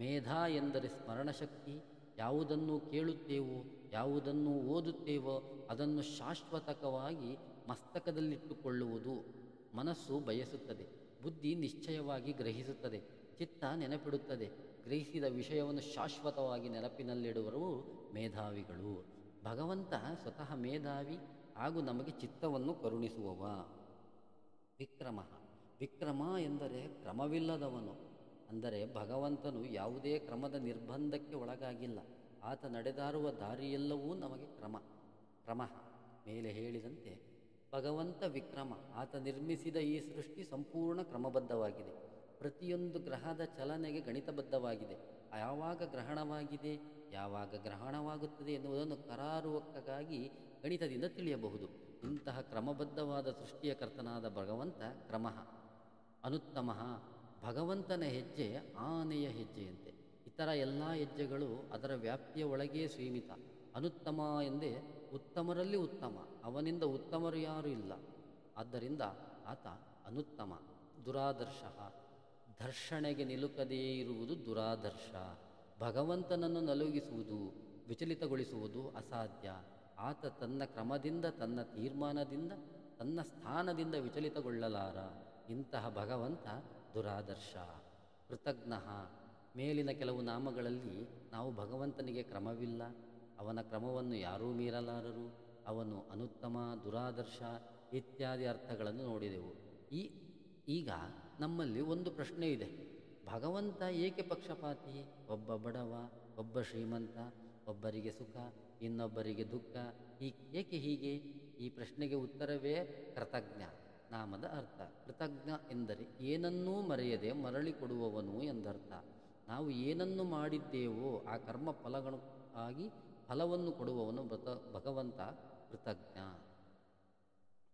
ಮೇಧಾ ಎಂದರೆ ಸ್ಮರಣಶಕ್ತಿ. ಯಾವುದನ್ನು ಕೇಳುತ್ತೇವೋ, ಯಾವುದನ್ನು ಓದುತ್ತೇವೋ ಅದನ್ನು ಶಾಶ್ವತವಾಗಿ ಮಸ್ತಕದಲ್ಲಿಟ್ಟುಕೊಳ್ಳುವುದು. ಮನಸ್ಸು ಬಯಸುತ್ತದೆ, ಬುದ್ಧಿ ನಿಶ್ಚಯವಾಗಿ ಗ್ರಹಿಸುತ್ತದೆ, ಚಿತ್ತ ನೆನಪಿಡುತ್ತದೆ. ಗ್ರಹಿಸಿದ ವಿಷಯವನ್ನು ಶಾಶ್ವತವಾಗಿ ನೆನಪಿನಲ್ಲಿಡುವರು ಮೇಧಾವಿಗಳು. ಭಗವಂತ ಸ್ವತಃ ಮೇಧಾವಿ ಹಾಗೂ ನಮಗೆ ಚಿತ್ತವನ್ನು ಕರುಣಿಸುವವ. ವಿಕ್ರಮ ಎಂದರೆ ಕ್ರಮವಿಲ್ಲದವನು. ಅಂದರೆ ಭಗವಂತನು ಯಾವುದೇ ಕ್ರಮದ ನಿರ್ಬಂಧಕ್ಕೆ ಒಳಗಾಗಿಲ್ಲ. ಆತ ನಡೆದಾರುವ ದಾರಿಯೆಲ್ಲವೂ ನಮಗೆ ಕ್ರಮ. ಮೇಲೆ ಹೇಳಿದಂತೆ ಭಗವಂತ ವಿಕ್ರಮ. ಆತ ನಿರ್ಮಿಸಿದ ಈ ಸೃಷ್ಟಿ ಸಂಪೂರ್ಣ ಕ್ರಮಬದ್ಧವಾಗಿದೆ. ಪ್ರತಿಯೊಂದು ಗ್ರಹದ ಚಲನೆಗೆ ಗಣಿತಬದ್ಧವಾಗಿದೆ. ಯಾವಾಗ ಗ್ರಹಣವಾಗಿದೆ, ಯಾವಾಗ ಗ್ರಹಣವಾಗುತ್ತದೆ ಎನ್ನುವುದನ್ನು ಕರಾರುವಕ್ಕಾಗಿ ಗಣಿತದಿಂದ ತಿಳಿಯಬಹುದು. ಇಂತಹ ಕ್ರಮಬದ್ಧವಾದ ಸೃಷ್ಟಿಯ ಕರ್ತನಾದ ಭಗವಂತ ಅನುತ್ತಮ. ಭಗವಂತನ ಹೆಜ್ಜೆ ಆನೆಯ ಹೆಜ್ಜೆಯಂತೆ. ಇತರ ಎಲ್ಲ ಹೆಜ್ಜೆಗಳು ಅದರ ವ್ಯಾಪ್ತಿಯ ಒಳಗೇ ಸೀಮಿತ. ಅನುತ್ತಮ ಎಂದೇ ಉತ್ತಮರಲ್ಲಿ ಉತ್ತಮ, ಅವನಿಂದ ಉತ್ತಮರು ಯಾರೂ ಇಲ್ಲ. ಆದ್ದರಿಂದ ಆತ ಅನುತ್ತಮ. ದುರಾದರ್ಶ, ಧರ್ಷಣೆಗೆ ನಿಲುಕದೇ ಇರುವುದು ದುರಾದರ್ಶ. ಭಗವಂತನನ್ನು ನಲುಗಿಸುವುದು, ವಿಚಲಿತಗೊಳಿಸುವುದು ಅಸಾಧ್ಯ. ಆತ ತನ್ನ ಕ್ರಮದಿಂದ, ತನ್ನ ತೀರ್ಮಾನದಿಂದ, ತನ್ನ ಸ್ಥಾನದಿಂದ ವಿಚಲಿತಗೊಳ್ಳಲಾರ. ಇಂತಹ ಭಗವಂತ ದುರಾದರ್ಶ. ಕೃತಜ್ಞ. ಮೇಲಿನ ಕೆಲವು ನಾಮಗಳಲ್ಲಿ ನಾವು ಭಗವಂತನಿಗೆ ಕ್ರಮವಿಲ್ಲ, ಅವನ ಕ್ರಮವನ್ನು ಯಾರೂ ಮೀರಲಾರರು, ಅವನು ಅನುತ್ತಮ, ದುರಾದರ್ಶ ಇತ್ಯಾದಿ ಅರ್ಥಗಳನ್ನು ನೋಡಿದೆವು. ಈಗ ನಮ್ಮಲ್ಲಿ ಒಂದು ಪ್ರಶ್ನೆ ಇದೆ. ಭಗವಂತ ಏಕೆ ಪಕ್ಷಪಾತಿ? ಒಬ್ಬ ಬಡವ, ಒಬ್ಬ ಶ್ರೀಮಂತ, ಒಬ್ಬರಿಗೆ ಸುಖ, ಇನ್ನೊಬ್ಬರಿಗೆ ದುಃಖ, ಏಕೆ ಹೀಗೆ? ಈ ಪ್ರಶ್ನೆಗೆ ಉತ್ತರವೇ ಕೃತಜ್ಞ ನಾಮದ ಅರ್ಥ. ಕೃತಜ್ಞ ಎಂದರೆ ಏನನ್ನೂ ಮರೆಯದೆ ಮರಳಿ ಕೊಡುವವನು ಎಂದರ್ಥ. ನಾವು ಏನನ್ನು ಮಾಡಿದ್ದೇವೋ ಆ ಕರ್ಮ ಫಲಗಳು ಆಗಿ ಫಲವನ್ನು ಕೊಡುವವನು ಭಗವಂತ ಕೃತಜ್ಞ.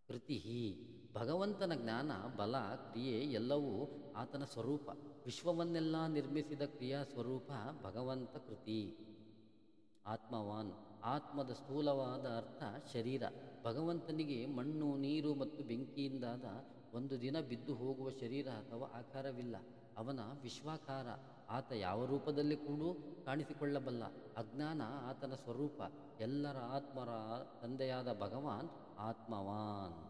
ಕೃತಿ ಭಗವಂತನ ಜ್ಞಾನ, ಬಲ, ಕ್ರಿಯೆ ಎಲ್ಲವೂ ಆತನ ಸ್ವರೂಪ. ವಿಶ್ವವನ್ನೆಲ್ಲ ನಿರ್ಮಿಸಿದ ಕ್ರಿಯಾ ಸ್ವರೂಪ ಭಗವಂತ ಕೃತಿ. ಆತ್ಮವಾನ್, ಆತ್ಮದ ಸ್ಥೂಲವಾದ ಅರ್ಥ ಶರೀರ. ಭಗವಂತನಿಗೆ ಮಣ್ಣು, ನೀರು ಮತ್ತು ಬೆಂಕಿಯಿಂದಾದ ಒಂದು ದಿನ ಬಿದ್ದು ಹೋಗುವ ಶರೀರ ಅಥವಾ ಆಕಾರವಿಲ್ಲ. ಅವನ ವಿಶ್ವಾಕಾರ. ಆತ ಯಾವ ರೂಪದಲ್ಲಿ ಕೂಡ ಕಾಣಿಸಿಕೊಳ್ಳಬಲ್ಲ. ಅಜ್ಞಾನ ಆತನ ಸ್ವರೂಪ. ಎಲ್ಲರ ಆತ್ಮರ ತಂದೆಯಾದ ಭಗವಾನ್ ಆತ್ಮವಾನ್.